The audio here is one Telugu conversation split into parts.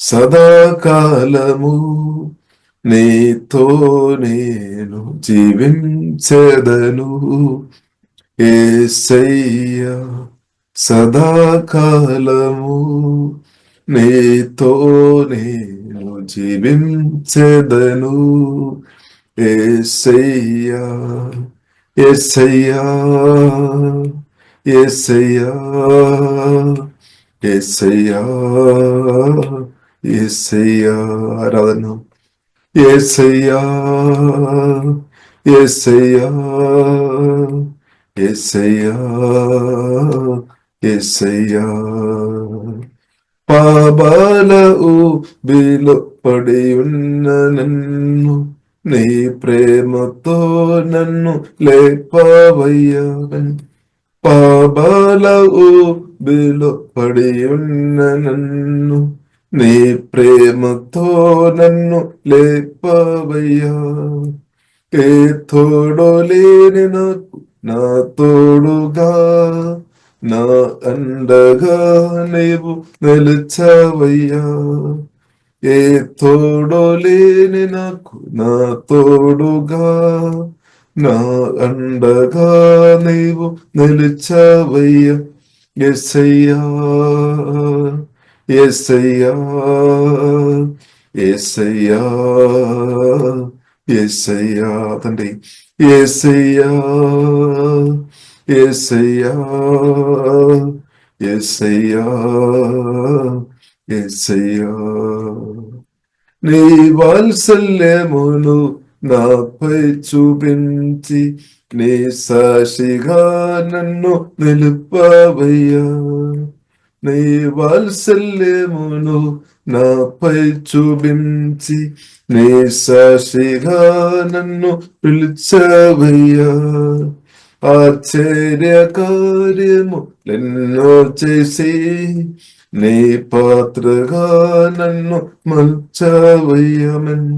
సదాకాలము నీతో నేను జీవించెదను యేసయ్యా. సదాకాలము నీతో నేను జీవించెదను యేసయ్యా. యేసయ్యా యేసయ్యా యేసయ్యా యేసయ్యా. ఆరాధన. యేసయ్యా యేసయ్యా యేసయ్యా యేసయ్యా. పాపాల ఊబిలో పడి ఉన్న నన్ను నీ ప్రేమతో నన్ను లేపావయ్యా. పాపాల ఊబిలో పడి ఉన్న నన్ను నీ ప్రేమతో నన్ను లేపావయ్యా. ఏ తోడు లేని నాకు నా తోడుగా నా అండగా నీవు నిలిచావయ్యా. ఏ తోడు లేని నాకు నా తోడుగా నా అండగా నీవు నిలిచావయ్యా. యేసయ్యా యేసయ్యా యేసయ్యా యేసయ్యా. తండ్రి యేసయ్యా యేసయ్యా యేసయ్యా యేసయ్యా. నీ వాత్సల్యమును నాపై చూపించి నీ సాక్షిగా నన్ను నిలుపావయ్యా. నీ వాత్సల్యమును నాపై చూపించి నీ సాక్షిగా నన్ను పిలిచావయ్యా. ఆశ్చర్య కార్యము ఎన్నో చేసి నీ పాత్రగా నన్ను మలచావయ్యమన్.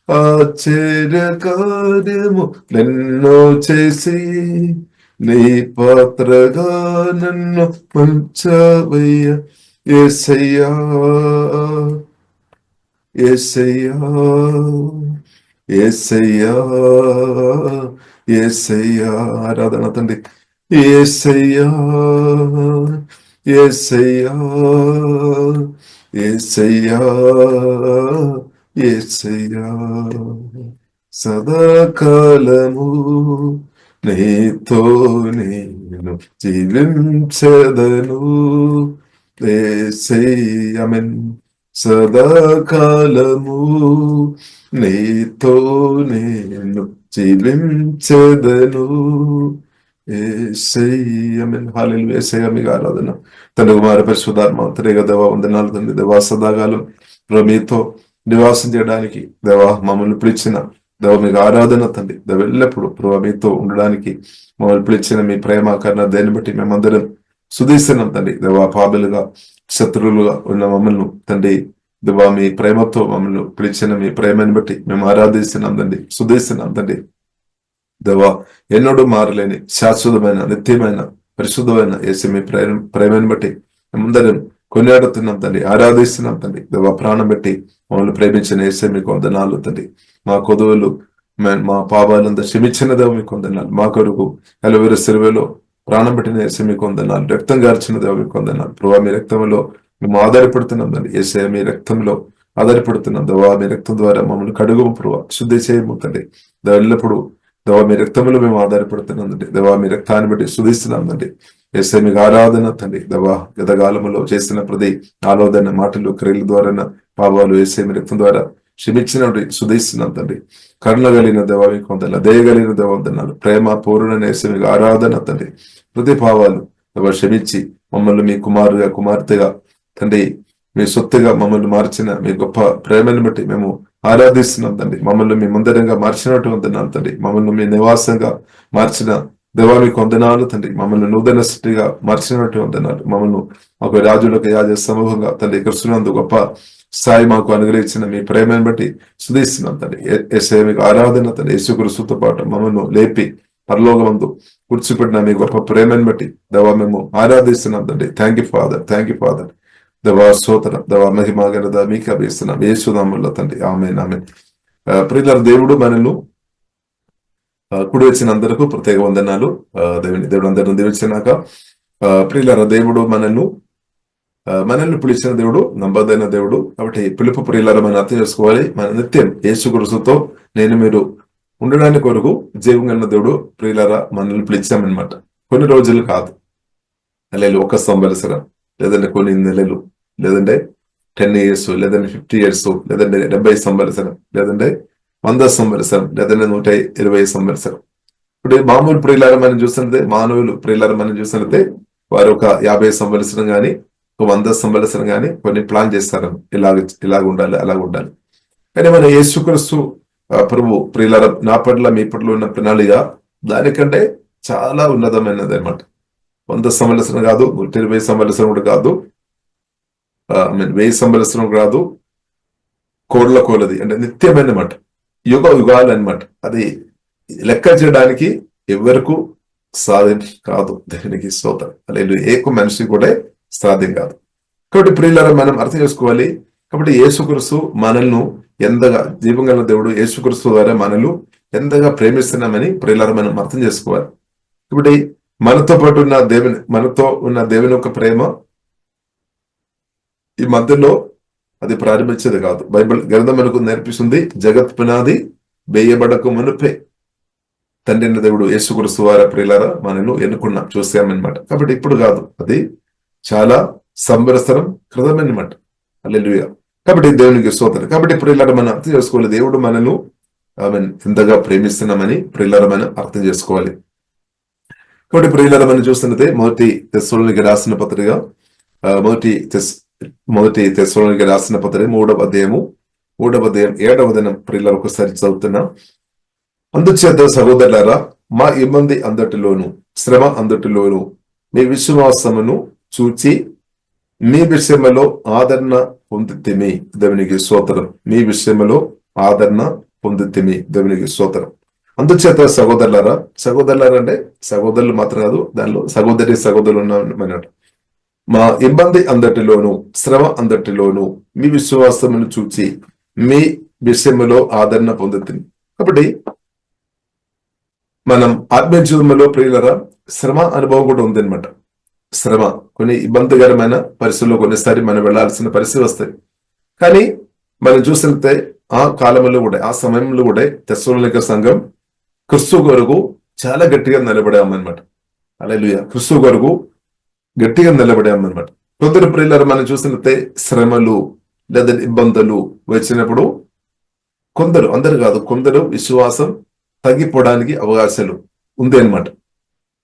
ఆశ్చర్య కార్యము ఎన్నో చేసి నీ పాత్రగా నన్ను మలచావయ్యా. యేసయ్యా యేసయ్యా యేసయ్యా యేసయ్యా. ఆరాధన తండ్రి. యేసయ్యా యేసయ్యా యేసయ్యా యేసయ్యా. సదాకాలము నీతో నేను జీవించెదను యేసయ్యా. ఆమేన్. సదాకాలము నీతో నేను జీవించెదను యేసయ్యా. ఆమేన్. హల్లెలూయా. యేసయ్యా మీకు ఆరాధన. తండ్రి కుమార పరిశుద్ధాత్మ త్రియేక దేవా వందనాలు తండ్రి. దేవా సదాకాలం మీతో నివాసం చేయడానికి దేవా మమ్మల్ని పిలిచిన దేవ మీకు ఆరాధన తండ్రి. దేవ ఎల్లప్పుడు ప్రభు మీతో ఉండడానికి మమ్మల్ని పిలిచిన మీ ప్రేమ కరుణ దేన్ని బట్టి మేమందరం సుధీస్తున్నాం తండ్రి. దేవా పాపలుగా శత్రువులుగా ఉన్న మమ్మల్ని తండ్రి దేవా మీ ప్రేమతో మమ్మల్ని పిలిచిన మీ ప్రేమని బట్టి మేము ఆరాధిస్తున్నాం తండ్రి, సుధీస్తున్నాం తండ్రి. దేవా ఎన్నడూ మారలేని శాశ్వతమైన నిత్యమైన పరిశుద్ధమైన యేసు మీ ప్రేమని బట్టి మేమందరం కొనియాడుతున్నాం తండ్రి, ఆరాధిస్తున్నాం తండ్రి. దేవా ప్రాణం పెట్టి మమ్మల్ని ప్రేమించిన యేసే మీకు వందనాలు తండ్రి. మా కొదువులు మా పాపాలంతా క్షమించిన దేవ మీకు వందనాలు. మా కొరకు కలువరి సిలువలో ప్రాణం పెట్టిన యేసే మీకు వందనాలు. రక్తం గార్చిన దేవ మీకు వందనాలు. ప్రభా మీ రక్తంలో మేము ఆధారపడుతున్నాం తండ్రి. యేసే మీ రక్తంలో ఆధారపడుతున్నాం దేవా. మీ రక్తం ద్వారా మమ్మల్ని కడుగు ప్రభా, శుద్ధి చేయము తండ్రి. దేవ ఎల్లప్పుడు దేవా మీ రక్తంలో మేము ఆధారపడుతున్నాం తండ్రి. దేవా మీ రక్తాన్ని బట్టి శుద్ధిస్తున్నాం తండ్రి. యేసే మీకు ఆరాధన తండ్రి. దేవా గతకాలంలో చేసిన ప్రతి ఆలోచన మాటలు క్రియల ద్వారా పాపాలు యేసే మీ రక్తం ద్వారా క్షమించినట్టు శుద్ధిస్తున్నాం తండ్రి. కరుణ కలిగిన దేవా మీకు వందనాలు, దయగలిగిన దేవ వందనాలు, ప్రేమ పూర్ణ యేసే మీకు ఆరాధన తండ్రి. ప్రతి పాపాలు దేవా క్షమించి మమ్మల్ని మీ కుమారుగా కుమార్తెగా తండ్రి మీ సొత్తుగా మమ్మల్ని మార్చిన మీ గొప్ప ప్రేమను బట్టి మేము ఆరాధిస్తున్నాం తండ్రి. మమ్మల్ని మీ మందిరంగా మార్చినట్టు వందనాలు తండ్రి. మమ్మల్ని మీ నివాసంగా మార్చిన దేవా మీకు వందనాలు తండ్రి. మమ్మల్ని నూతన సృష్టిగా మార్చినట్టు వందనాలు. మమ్మల్ని ఒక రాజులకు యాజ సమూహంగా తండ్రి కృష్ణునందు గొప్ప స్థాయి మాకు అనుగ్రహించిన మీ ప్రేమను బట్టి శుధిస్తున్నాం తండ్రి. యేసే మీకు ఆరాధన తండ్రి. యేసుక్రీస్తుతో పాటు మమ్మల్ని లేపి పరలోకమందు కూర్చిపెట్టిన మీ గొప్ప ప్రేమను బట్టి దేవా మేము ఆరాధిస్తున్నాం తండ్రి. Thank you father, thank you father. దేవా స్తోత్రం, దేవా మహిమ ఘనత మీకు అభిస్తున్నాం యేసునామములో తండ్రి, ఆమేన్ ఆమేన్. ప్రియులారా, దేవుడు మనల్ని కుడి వచ్చిన అందరికీ ప్రత్యేక వందనాలు. దేవుడు అందరిని దీవించినాక, ప్రియులారా, దేవుడు మనల్ని పిలిచిన దేవుడు నమ్మదైన దేవుడు. కాబట్టి పిలుపు ప్రియులారా మనం అర్థం చేసుకోవాలి. మన నిత్యం యేసుక్రీస్తుతో నేను మీరు ఉండడానికి కొరకు జీవం కలిగిన దేవుడు ప్రియులారా మనల్ని పిలిచామన్నమాట. కొన్ని రోజులు కాదు, నెలలు, 1 సంవత్సరం, లేదంటే కొన్ని నెలలు, లేదంటే 10 years, లేదంటే 50 years, లేదంటే 70 సంవత్సరం, లేదంటే 100 సంవత్సరం, లేదంటే 120 సంవత్సరం. ఇప్పుడు మామూలు ప్రియులారా మనం చూసినట్టే, మానవులు ప్రియులారా మనం చూసినట్టే వారు ఒక 50 సంవత్సరం కానీ, ఒక 100 సంవత్సరం కానీ కొన్ని ప్లాన్ చేస్తారు, ఇలాగ ఉండాలి, అలాగ ఉండాలి. కానీ మన యేసుక్రీస్తు ప్రభు ప్రియులారా నా పట్ల మీ పట్ల ఉన్న ప్రణాళిక దానికంటే చాలా ఉన్నతమైనది అనమాట. 100 సంవత్సరం కాదు, 120 సంవత్సరం కూడా కాదు, 1000 సంవత్సరం కాదు, కోట్ల కోలది, అంటే నిత్యమైన మాట, యుగాలు అనమాట. అది లెక్క చేయడానికి ఎవరికి సాధ్యం కాదు. దేవునికి స్తోత్రం. లేదు, ఏక మనిషి కూడా సాధ్యం కాదు. కాబట్టి ప్రియులారా మనం అర్థం చేసుకోవాలి. కాబట్టి యేసుక్రీస్తు మనల్ని ఎంతగా, జీవం గల దేవుడు యేసుక్రీస్తు ద్వారా మనల్ని ఎంతగా ప్రేమిస్తున్నామని ప్రియులారా మనం అర్థం చేసుకోవాలి. ఇప్పుడు మనతో ఉన్న దేవుని యొక్క ప్రేమ ఈ మధ్యలో అది ప్రారంభించేది కాదు. బైబిల్ గ్రంథం మనకు నేర్పిస్తుంది, జగత్ పునాది వేయబడక మునుపే తండ్రి దేవుడు యేసుక్రీస్తు ద్వారా ప్రియులారా మనల్ని ఎన్నుకున్నాం, చూసామన్నమాట. కాబట్టి ఇప్పుడు కాదు, అది చాలా సంవత్సరం క్రితమన్నమాట. హల్లెలూయా. కాబట్టి దేవునికి స్తోత్రం. కాబట్టి ప్రియులారా మనం అర్థం చేసుకోవాలి, దేవుడు మనల్ని ఎంతగా ప్రేమిస్తున్నామని ప్రియులారా మనం అర్థం చేసుకోవాలి. కాబట్టి ప్రియులారా మనం చూస్తున్నదే మొదటి తెస్సలోనికీ రాసిన పత్రిక, మొదటి తెస్సలోనికీ రాసిన పత్రిక 3వ అధ్యాయం 7వ దినం ప్రియులారా ఒకసారి చదువుతున్నాం. అందుచేత సహోదరులారా, మా ఇబ్బంది అందటిలోను శ్రమ అందటిలోను మీ విశ్వాసమును చూచి మీ విషయములో ఆదరణ పొందితిమి, దేవునికి స్తోత్రం. మీ విషయములో ఆదరణ పొందితిమి, దేవునికి స్తోత్రం. అందుచేత సహోదరులారా అంటే సహోదరులు మాత్రం కాదు, దానిలో సహోదరులు ఉన్నామన్నట్టు. మా ఇబ్బంది అందటిలోను శ్రమ అందటిలోను మీ విశ్వాసమును చూచి మీ విషయములో ఆదరణ పొందితిమి. కాబట్టి మనం ఆత్మీయ జీవితంలో ప్రియులరా శ్రమ అనుభవం కూడా ఉందన్నమాట. శ్రమ, కొన్ని ఇబ్బందికరమైన పరిస్థితుల్లో కొన్నిసారి మనం వెళ్లాల్సిన పరిస్థితి వస్తాయి. కానీ మనం చూసితే ఆ కాలంలో కూడా, ఆ సమయంలో కూడా తెస్సలోనిక సంఘం క్రీస్తు కొరకు చాలా గట్టిగా నిలబడామన్నమాట. హల్లెలూయా. క్రీస్తు కొరకు గట్టిగా నిలబడామన్నమాట. కొందరు ప్రియులారా మనం చూసినట్టే శ్రమలు లేదా ఇబ్బందులు వచ్చినప్పుడు కొందరు, అందరు కాదు, కొందరు విశ్వాసం తగ్గిపోవడానికి అవకాశాలు ఉంది అనమాట.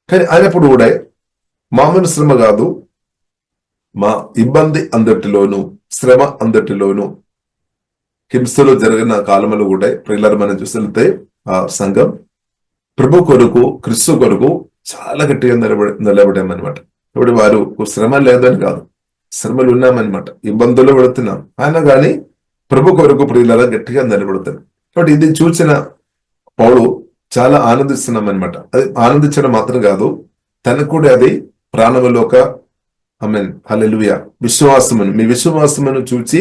కానీ అయినప్పుడు కూడా మామూలు శ్రమ కాదు, మా ఇబ్బంది అందటిలోను శ్రమ అందటిలోను హింసలో జరిగిన కాలంలో కూడా ప్రియులారా మనం చూసినట్టే ఆ సంఘం ప్రభు కొరకు క్రీస్తు కొరకు చాలా గట్టిగా నిలబడామన్నమాట. ఇప్పుడు వారు శ్రమ లేదని కాదు, శ్రమలు ఉన్నామన్నమాట, ఇబ్బందులు పడుతున్నాం, అయినా కానీ ప్రభు కొరకు ప్రియులారా గట్టిగా నిలబడతాం. కాబట్టి ఇది చూసిన పౌలు చాలా ఆనందిస్తున్నాం అనమాట. అది ఆనందించడం మాత్రం కాదు, తనకు కూడా అది ప్రాణములోక హల్లెలూయా విశ్వాసమును, మీ విశ్వాసమును చూచి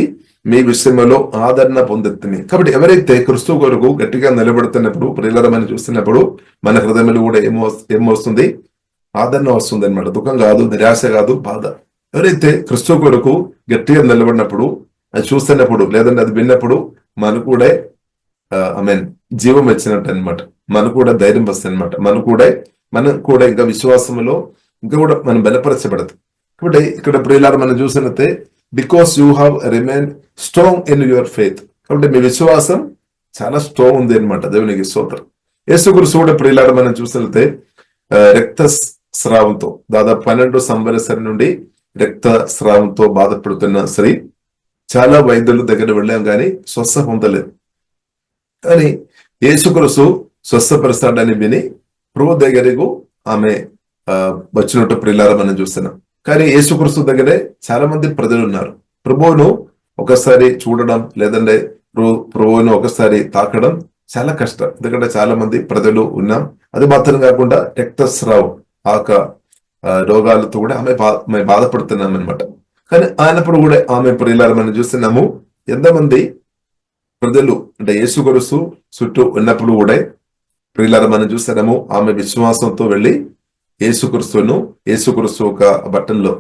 మీ విషయంలో ఆదరణ పొందుతుంది. కాబట్టి ఎవరైతే క్రీస్తు కొరకు గట్టిగా నిలబడుతున్నప్పుడు ప్రియులారా మనం చూస్తున్నప్పుడు మన హృదయంలో కూడా ఏమొస్తుంది, ఆదరణ వస్తుంది అనమాట. దుఃఖం కాదు, నిరాశ కాదు, బాధ. ఎవరైతే క్రీస్తు కొరకు గట్టిగా నిలబడినప్పుడు, అది చూస్తున్నప్పుడు, లేదంటే అది విన్నప్పుడు మనకు కూడా జీవం వచ్చినట్టు అనమాట. మనకు కూడా ధైర్యం వస్తుంది అనమాట. మనం కూడా ఇంకా విశ్వాసంలో ఇంకా కూడా మనం బలపరచబడదు. కాబట్టి ఇక్కడ ప్రియులారా మనం చూసినట్టే because you have remain strong in your faith. కాబట్టి మీ విశ్వాసం చాలా స్ట్రాంగ్ ఉంది అనమాట. దేవునికి స్తోత్రం. యేసుక్రీస్తు కూడా ప్రియులారా మనం చూసినట్టే రక్తస్రావంతో దాదాపు 12 సంవత్సరాల నుండి రక్తస్రావంతో బాధపడుతున్న స్త్రీ, చాలా వైద్యుల దగ్గర వెళ్ళాం కానీ స్వస్థ పొందలేదు. కానీ యేసుక్రీస్తు స్వస్థపరుస్తాడని విని ప్రభు దగ్గరకు ఆమె వచ్చినట్టు ప్రియులారా మనం చూస్తున్నాం. కానీ యేసుక్రీస్తు దగ్గరే చాలా మంది ప్రజలు ఉన్నారు. ప్రభువును ఒకసారి చూడడం, లేదంటే ప్రభువును ఒకసారి తాకడం చాలా కష్టం, ఎందుకంటే చాలా మంది ప్రజలు ఉన్నాం. అది మాత్రం కాకుండా రక్తస్రావం రోగాలతో కూడా ఆమె బాధపడుతున్నాం అనమాట. కానీ ఆయనప్పుడు కూడా ఆమె ప్రియులారా మనం చూస్తున్నాము ఎంతమంది ప్రజలు అంటే యేసుక్రీస్తు చుట్టూ ఉన్నప్పుడు కూడా ప్రియులారా మనం చూస్తున్నాము ఆమె విశ్వాసంతో వెళ్ళి యేసుక్రీస్తు ఒక బట్టల్లో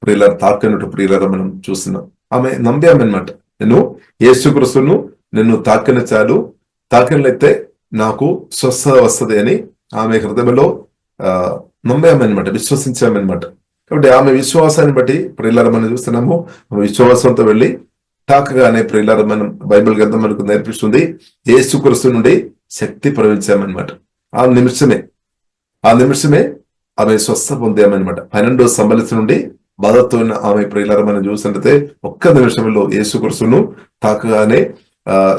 ప్రియులారా తాకినట్టు ప్రియులారా మనం చూస్తున్నాం. ఆమె నమ్మామన్నమాట. నేను యేసుక్రీస్తును నిన్ను తాకిన చాలు, తాకినట్లయితే నాకు స్వస్థత వస్తుంది అని ఆమె హృదయంలో నమ్మామన్నమాట, విశ్వసించామన్నమాట. కాబట్టి ఆమె విశ్వాసాన్ని బట్టి ప్రియులారా మనం చూస్తున్నాము ఆమె విశ్వాసంతో వెళ్ళి తాకగానే ప్రియులారా మనం బైబిల్ గ్రంథం మనకు నేర్పిస్తుంది యేసుక్రీస్తు నుండి శక్తి ప్రవహించామన్నమాట. ఆ నిమిషమే ఆమె స్వస్థ పొందామన్నమాట. 12వ సంవత్సరం నుండి బాధతో ఉన్న ఆమె ప్రియులారా మనం చూసినట్లయితే ఒక్క నిమిషంలో యేసుక్రీస్తును తాకగానే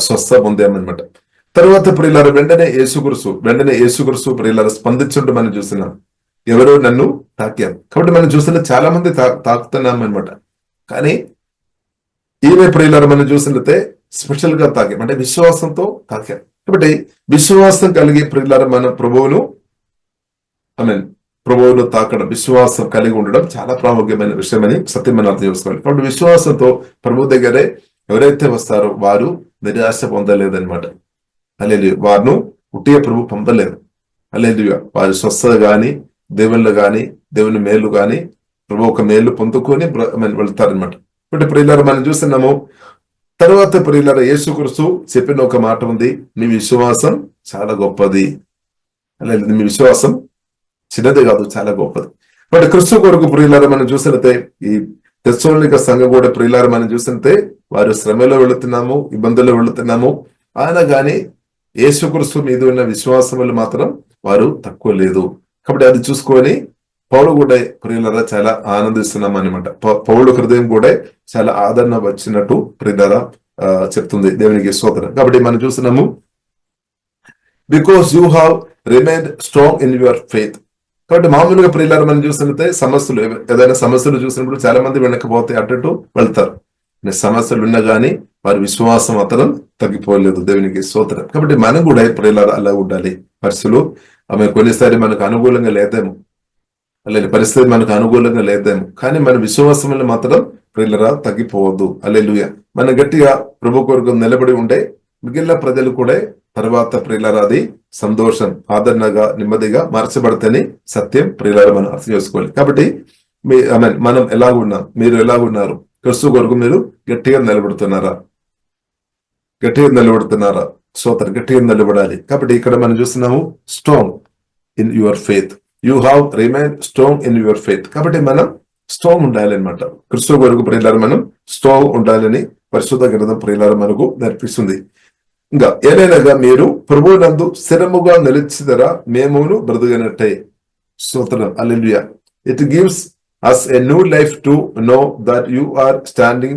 స్వస్థ పొందామన్నమాట. తర్వాత ప్రియులారా వెంటనే యేసుక్రీస్తు ప్రియులారా స్పందించుంటూ మనం చూస్తున్నాం. ఎవరో నన్ను తాకారు. కాబట్టి మనం చూస్తున్న చాలా మంది తాకుతున్నాం అనమాట. కానీ ఈమె ప్రియులారా మనం చూసినట్లయితే స్పెషల్ గా తాకాం, అంటే విశ్వాసంతో తాకాం. కాబట్టి విశ్వాసం కలిగి ప్రియులారా మన ప్రభువును తాకడం, విశ్వాసం కలిగి ఉండడం చాలా ప్రాముఖ్యమైన విషయమని సత్యం మనం అర్థం చేసుకోవాలి. కాబట్టి విశ్వాసంతో ప్రభు దగ్గరే ఎవరైతే వస్తారో వారు నిరాశ పొందలేదన్నమాట. హల్లెలూయా. వారిను ఉట్టిగా ప్రభు పంపలేదు. హల్లెలూయా. వారి స్వస్థత గాని, దేవుళ్ళు గాని, దేవుని మేలు గాని ప్రభు ఒక మేలు పొందుకొని వెళ్తారనమాట. కాబట్టి ప్రియులారా మనం చూస్తున్నాము. తర్వాత ప్రియులారా యేసుక్రీస్తు చెప్పిన ఒక మాట ఉంది, మీ విశ్వాసం చాలా గొప్పది. అలాగే మీ విశ్వాసం చిన్నది కాదు, చాలా గొప్పది. బట్ క్రీస్తు కొరకు ప్రియులారా మనం చూసినట్టే ఈ తెస్సలోనిక సంఘం కూడా ప్రియులారా మనం చూసినట్టే వారు శ్రమలో వెళుతున్నాము, ఇబ్బందుల్లో వెళుతున్నాము. ఆయన గాని యేసుక్రీస్తు మీద ఉన్న విశ్వాసం వల్ల మాత్రం వారు తక్కువ లేదు. కాబట్టి అది చూసుకొని పౌలు కూడా ప్రియులారా చాలా ఆనందిస్తున్నాం అనమాట. పౌలు హృదయం కూడా చాలా ఆదరణ వచ్చినట్టు ప్రియులారా చెప్తుంది. దేవునికి స్తోత్రం. కాబట్టి మనం చూస్తున్నాము because you have remained strong in your faith. కాబట్టి మామూలుగా ప్రియులారా మనం చూసినట్లయితే సమస్యలు, ఏదైనా సమస్యలు చూసినప్పుడు చాలా మంది వెనకపోతే అటు వెళ్తారు. సమస్యలు ఉన్నా గానీ వారి విశ్వాసం మాత్రం తగ్గిపోలేదు. దేవునికి స్తోత్రం. కాబట్టి మనం కూడా ప్రియులారా అలా ఉండాలి. పరిస్థితులు ఆమె కొన్నిసారి మనకు అనుకూలంగా లేదేమో, అలాగే పరిస్థితి మనకు అనుకూలంగా లేదేమో, కానీ మన విశ్వాసం వల్ల మాత్రం ప్రియులారా తగ్గిపోవద్దు. హల్లెలూయా. మనం గట్టిగా ప్రభు కొరకు నిలబడి ఉంటే మిగిలిన ప్రజలు కూడా తర్వాత ప్రియులారా అది సంతోషం, ఆదరణగా, నెమ్మదిగా మార్చబడతని సత్యం ప్రియులారా మనం అర్థం చేసుకోవాలి. కాబట్టి మనం ఎలాగున్నాం, మీరు ఎలాగున్నారు, క్రీస్తు కొరకు మీరు గట్టిగా నిలబడుతున్నారా? స్తోత్రం. గట్టిగా నిలబడాలి. కాబట్టి ఇక్కడ మనం చూస్తున్నాము strong in your faith, you have remain strong in your faith. కాబట్టి మనం స్ట్రాంగ్ ఉండాలి అనమాట. క్రీస్తు కొరకు ప్రియులారా మనం స్ట్రాంగ్ ఉండాలని పరిశుద్ధ గ్రంథం ప్రియులారా మనకు నేర్పిస్తుంది. ఇంకా ఏదైనా మీరు ప్రభువునందు స్థిరముగా నిలిచిదరా మేమును బ్రతుకునట్టే. స్తోత్రం. హల్లెలూయా. It gives us a new life to know that you are standing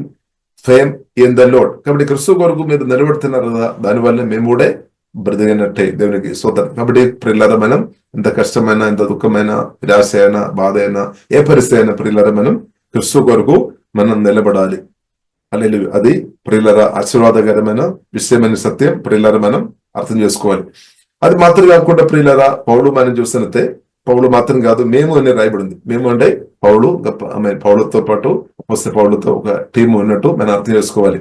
firm in the Lord. కాబట్టి క్రీస్తు కొరకు మీరు నిలబడుతున్నారు కదా, దానివల్ల మేము కూడా బ్రతికినట్టే. దేవునికి స్తోత్రం. కాబట్టి ప్రియులారా మనం ఎంత కష్టమైనా, ఎంత దుఃఖమైన, నిరాశ అయినా, బాధ అయినా, ఏ పరిస్థితి అయినా ప్రియులారా మనం క్రీస్తు కొరకు మనం నిలబడాలి. హల్లెలూయా. అది ప్రియులారా ఆశీర్వాదకరమైన విషయమైన సత్యం ప్రియులారా మనం అర్థం చేసుకోవాలి. అది మాత్రం కాకుండా ప్రియులారా పౌలు మనం చూసినట్టే, పౌలు మాత్రం కాదు, మేము అని రాయబడింది. మేము అంటే పౌలుతో పాటు పౌలుతో ఒక టీం ఉన్నట్టు మనం అర్థం చేసుకోవాలి.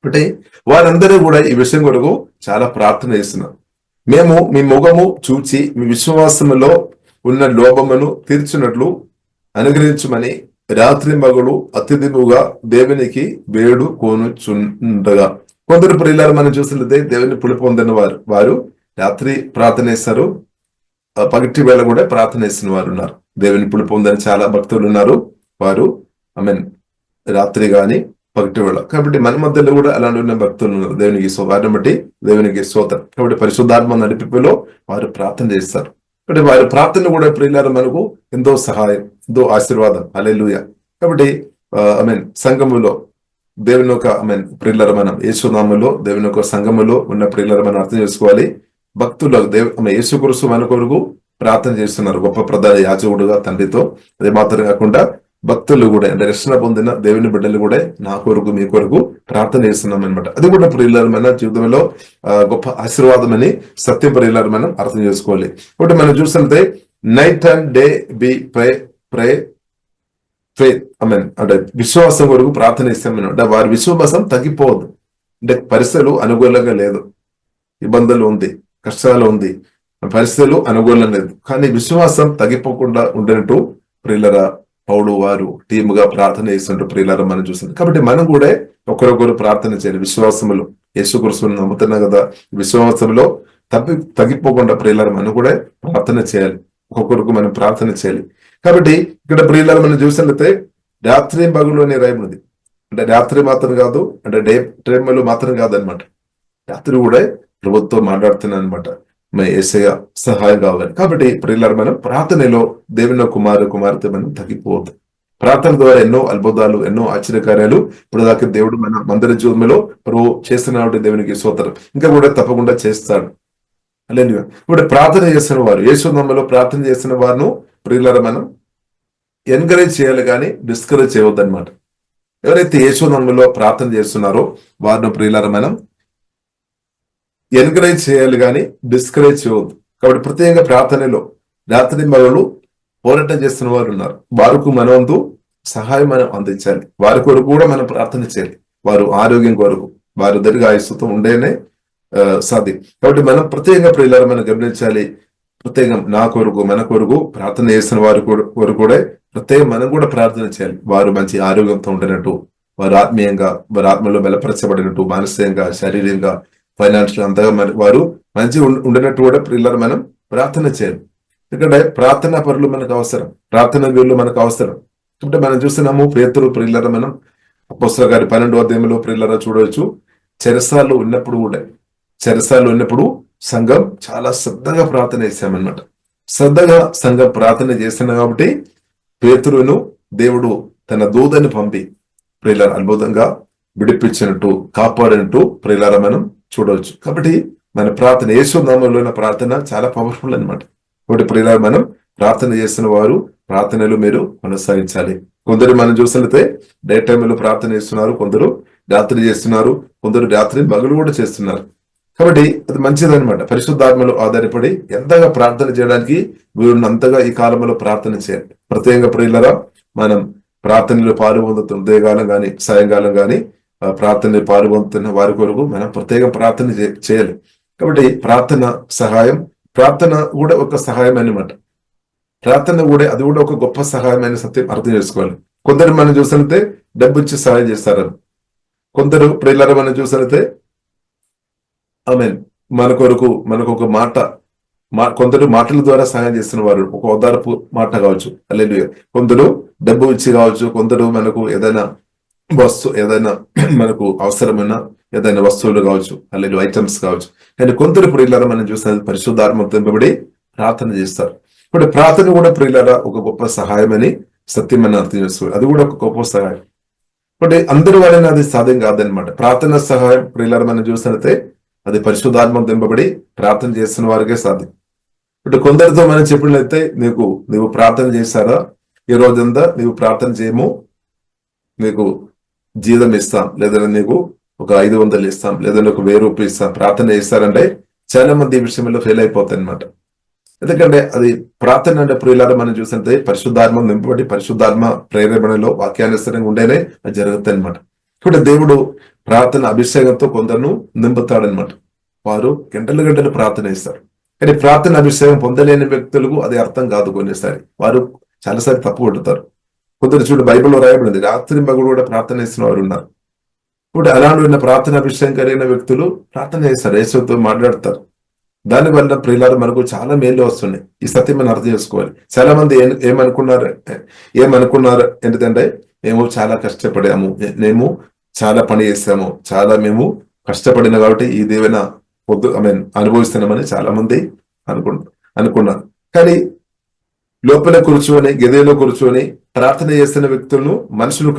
అంటే వారందరూ కూడా ఈ విషయం కొరకు చాలా ప్రార్థన చేస్తున్నారు. మేము మీ ముఖము చూచి మీ విశ్వాసములో ఉన్న లోపమును తీర్చినట్లు అనుగ్రహించమని రాత్రి మగులు అతిథిముగా దేవునికి వేడు కోనుచుండగా. కొందరు ప్రియులారా మనం చూసినట్లయితే దేవుని పులి పొందిన వారు రాత్రి ప్రార్థన చేస్తారు, పగటి వేళ కూడా ప్రార్థన చేసిన వారు ఉన్నారు. దేవుని పులి పొందని చాలా భక్తులు ఉన్నారు. వారు రాత్రి గాని పగటి వేళ. కాబట్టి మన మధ్యలో కూడా అలాంటి ఉన్న భక్తులు ఉన్నారు. దేవునికి వారిని బట్టి దేవునికి స్తోత్రం. కాబట్టి పరిశుద్ధాత్మ నడిపిలో వారు ప్రార్థన చేస్తారు. కాబట్టి వారి ప్రార్థన కూడా ప్రియులారా మనకు ఎంతో సహాయం, ఎంతో ఆశీర్వాదం. హల్లెలూయా. కాబట్టి సంఘములో దేవుని ఒక ప్రియులారా మనం యేసునామములో దేవుని ఒక సంఘములో ఉన్న ప్రియులారా మనం అర్థం చేసుకోవాలి. భక్తులు యేసుక్రీస్తు మన కొరకు ప్రార్థన చేస్తున్నారు గొప్ప ప్రధాన యాజకుడుగా తండ్రితో. అదే మాత్రం కాకుండా భక్తులు కూడా అంటే రక్షణ పొందిన దేవుని బిడ్డలు కూడా నా కొరకు మీ కొరకు ప్రార్థన చేస్తున్నాం అనమాట. అది కూడా ప్రియులారా మన జీవితంలో గొప్ప ఆశీర్వాదం అని సత్యం ప్రియులారా మనం అర్థం చేసుకోవాలి. కాబట్టి మనం చూస్తుంటే night and day be pray faith అంటే విశ్వాసం కొరకు ప్రార్థన చేస్తామని అంటే వారి విశ్వాసం తగ్గిపోవద్దు. అంటే పరిస్థితులు అనుకూలంగా లేదు, ఇబ్బందులు ఉంది, కష్టాలు ఉంది, పరిస్థితులు అనుకూలం లేదు, కానీ విశ్వాసం తగ్గిపోకుండా ఉండేట్టు ప్రియులరా పౌలు వారు టీముగా ప్రార్థన చేస్తుంటూ ప్రియులరా మనం చూస్తుంది. కాబట్టి మనం కూడా ఒకరొకరు ప్రార్థన చేయాలి. విశ్వాసములో యేసుక్రీస్తును నమ్ముతున్నాం కదా, విశ్వాసంలో తగ్గిపోకుండా ప్రియులరా మనం కూడా ప్రార్థన చేయాలి, ఒక్కొక్కరికి మనం ప్రార్థన చేయాలి. కాబట్టి ఇక్కడ ప్రియులరా మనం చూసినట్లయితే రాత్రి పగలు అనే రాయబడింది. అంటే రాత్రి మాత్రం కాదు, అంటే డే టైంలో మాత్రం కాదనమాట, రాత్రి కూడా ప్రభుత్వం మాట్లాడుతున్నాను అనమాట. యేసయ్య సహాయం కావాలి. కాబట్టి ప్రియులారా మనం ప్రార్థనలో దేవుని కుమార్తె మనం తగ్గిపోవద్దు. ప్రార్థన ద్వారా ఎన్నో అద్భుతాలు, ఎన్నో ఆశ్చర్యకార్యాలు ఇప్పుడు దాకా దేవుడు మన మందిర జీవితంలో ప్రభు చేస్తున్నాడు. దేవునికి స్తోత్రం. ఇంకా కూడా తప్పకుండా చేస్తాడు. హల్లెలూయా. ఇప్పుడు ప్రార్థన చేస్తున్న వారు, యేసు నామములో ప్రార్థన చేస్తున్న వారిను ప్రియులారా మనం ఎంకరేజ్ చేయాలి, కానీ డిస్కరేజ్ చేయవద్దు అనమాట. ఎవరైతే యేసు నామములో ప్రార్థన చేస్తున్నారో వారిని ప్రియులారా మనం ఎంకరేజ్ చేయాలి, కానీ డిస్కరేజ్ చేయవద్దు. కాబట్టి ప్రత్యేకంగా ప్రార్థనలో రాత్రి మగళ్ళు పోరాటం చేస్తున్న వారు ఉన్నారు. వారికి మనవంతు సహాయం మనం అందించాలి. వారి కొరకు కూడా మనం ప్రార్థన చేయాలి. వారు ఆరోగ్యం కొరకు, వారు దీర్ఘాయుస్సుతో ఉండేనే సాధ్యం. కాబట్టి మనం ప్రత్యేకంగా ప్రియులారా మనం గమనించాలి. ప్రత్యేకం నా కొరకు, మన కొరకు ప్రార్థన చేస్తున్న వారి కొరకు కూడా ప్రత్యేకం మనం కూడా ప్రార్థన చేయాలి. వారు మంచి ఆరోగ్యంతో ఉండినట్టు, వారు ఆత్మీయంగా, వారి ఆత్మలో బలపరచబడినట్టు, మానసికంగా, శారీరకంగా, ఫైనాన్షియల్ అంతగా వారు మంచి ఉండినట్టు కూడా ప్రియులారా మనం ప్రార్థన చేయాలి. ఎందుకంటే ప్రార్థనా పరులు మనకు అవసరం, ప్రార్థన వీళ్ళు మనకు అవసరం. అంటే మనం చూస్తున్నాము పేతురు ప్రియులారా మనం అపోస్తలుల గారి 12వ అధ్యాయంలో ప్రియులారా చూడవచ్చు. చెరసాల్లో ఉన్నప్పుడు సంఘం చాలా శ్రద్ధగా ప్రార్థన చేశామన్నమాట. శ్రద్ధగా సంఘం ప్రార్థన చేస్తున్నాం కాబట్టి పేతురును దేవుడు తన దూతని పంపి ప్రియులారా అద్భుతంగా విడిపించినట్టు, కాపాడినట్టు ప్రియులారా మనం చూడవచ్చు. కాబట్టి మన ప్రార్థన యేసు నామములో ఉన్న ప్రార్థన చాలా పవర్ఫుల్ అనమాట. కాబట్టి ప్రియులారా మనం ప్రార్థన చేస్తున్న వారు ప్రార్థనలు మీరు కొనసాగించాలి. కొందరు మనం చూసినట్లయితే డే టైంలో ప్రార్థన చేస్తున్నారు, కొందరు రాత్రి చేస్తున్నారు, కొందరు రాత్రి పగలు కూడా చేస్తున్నారు. కాబట్టి అది మంచిదనమాట. పరిశుద్ధాత్మలో ఆధారపడి ఎంతగా ప్రార్థన చేయడానికి వీరున్నంతగా ఈ కాలంలో ప్రార్థన చేయాలి. ప్రత్యేకంగా ప్రియులారా మనం ప్రార్థనలో పాల్పొందుతున్న ఉదయకాలం కానీ సాయంకాలం కానీ ప్రార్థనలో పాల్పొందుతున్న వారి కొరకు మనం ప్రత్యేక ప్రార్థన చేయాలి. కాబట్టి ప్రార్థన కూడా ఒక సహాయం అన్నమాట. ప్రార్థన కూడా అది కూడా ఒక గొప్ప సహాయమైన సత్యం అర్థం చేసుకోవాలి. కొందరు మనం చూసినట్లయితే డబ్బు ఇచ్చి సహాయం చేస్తారు. కొందరు ప్రియులారా మనం చూసినట్లయితే మన కొరకు మనకు ఒక కొందరు మాటల ద్వారా సహాయం చేస్తున్న వారు, ఒక ఓదార్పు మాట కావచ్చు, హల్లెలూయా. కొందరు డబ్బు ఇచ్చి కావచ్చు, కొందరు మనకు ఏదైనా మనకు అవసరమైన ఏదైనా వస్తువులు కావచ్చు, హల్లెలూయా, ఐటమ్స్ కావచ్చు. కానీ కొందరు ప్రియులారా మనం చూసిన పరిశుద్ధాత్మ తెంపబడి ప్రార్థన చేస్తారు. ఇప్పుడు ప్రార్థన కూడా ప్రియులారా ఒక గొప్ప సహాయం అని సత్యం అని అర్థం చేసుకోవాలి. అది కూడా ఒక గొప్ప సహాయం. అంటే అందరి వలన అది సాధ్యం కాదనమాట. ప్రార్థన సహాయం ప్రియులారా మనం చూసినట్లయితే అది పరిశుద్ధాత్మ తెంపబడి ప్రార్థన చేస్తున్న వారికే సాధ్యం. ఇప్పుడు కొందరితో మనం చెప్పినట్లయితే నీవు ప్రార్థన చేశారా, ఈ రోజంతా నీవు ప్రార్థన చేయము, నీకు జీతం ఇస్తాం, లేదా నీకు ఒక 500 ఇస్తాం, లేదా ఒక 1000 రూపాయలు ఇస్తాం, ప్రార్థన చేస్తారంటే చాలా మంది ఈ విషయంలో ఫెయిల్ అయిపోతాయి అనమాట. ఎందుకంటే అది ప్రార్థన అంటే ప్రియులారా మనం చూసినట్లయితే పరిశుద్ధాత్మ నింపబడి పరిశుద్ధాత్మ ప్రేరేపణలో వాక్యానుసరంగా ఉండేనే అది జరుగుతాయి అనమాట. ఇప్పుడు దేవుడు ప్రార్థన అభిషేకంతో కొందరును నింపుతాడనమాట. వారు గంటలు ప్రార్థన చేస్తారు. కానీ ప్రార్థన అభిషేకం పొందలేని వ్యక్తులకు అది అర్థం కాదు. కొన్నిసారి వారు చాలాసారి తప్పు కొట్టుతారు. కొందరు చూడు బైబిల్లో రాయబడింది రాత్రి పగలు కూడా ప్రార్థన చేసిన వారు ఉన్నారు. ఇప్పుడు అలాంటి ఉన్న ప్రార్థన అభిషేకం కలిగిన వ్యక్తులు ప్రార్థన చేస్తారు, యేసుతో మాట్లాడతారు. దానివల్ల ప్రియులారా మనకు చాలా మేలు వస్తున్నాయి. ఈ సత్యం మనం అర్థం చేసుకోవాలి. చాలా మంది ఏమనుకున్నారు ఏంటంటే మేము చాలా కష్టపడాము, మేము చాలా పని చేసాము, మేము కష్టపడిన కాబట్టి ఈ దేవన అనుభవిస్తున్నామని చాలా మంది అనుకున్నారు. కానీ లోపల కూర్చొని గదిలో కూర్చొని ప్రార్థన చేస్తున్న వ్యక్తులను మనుషులు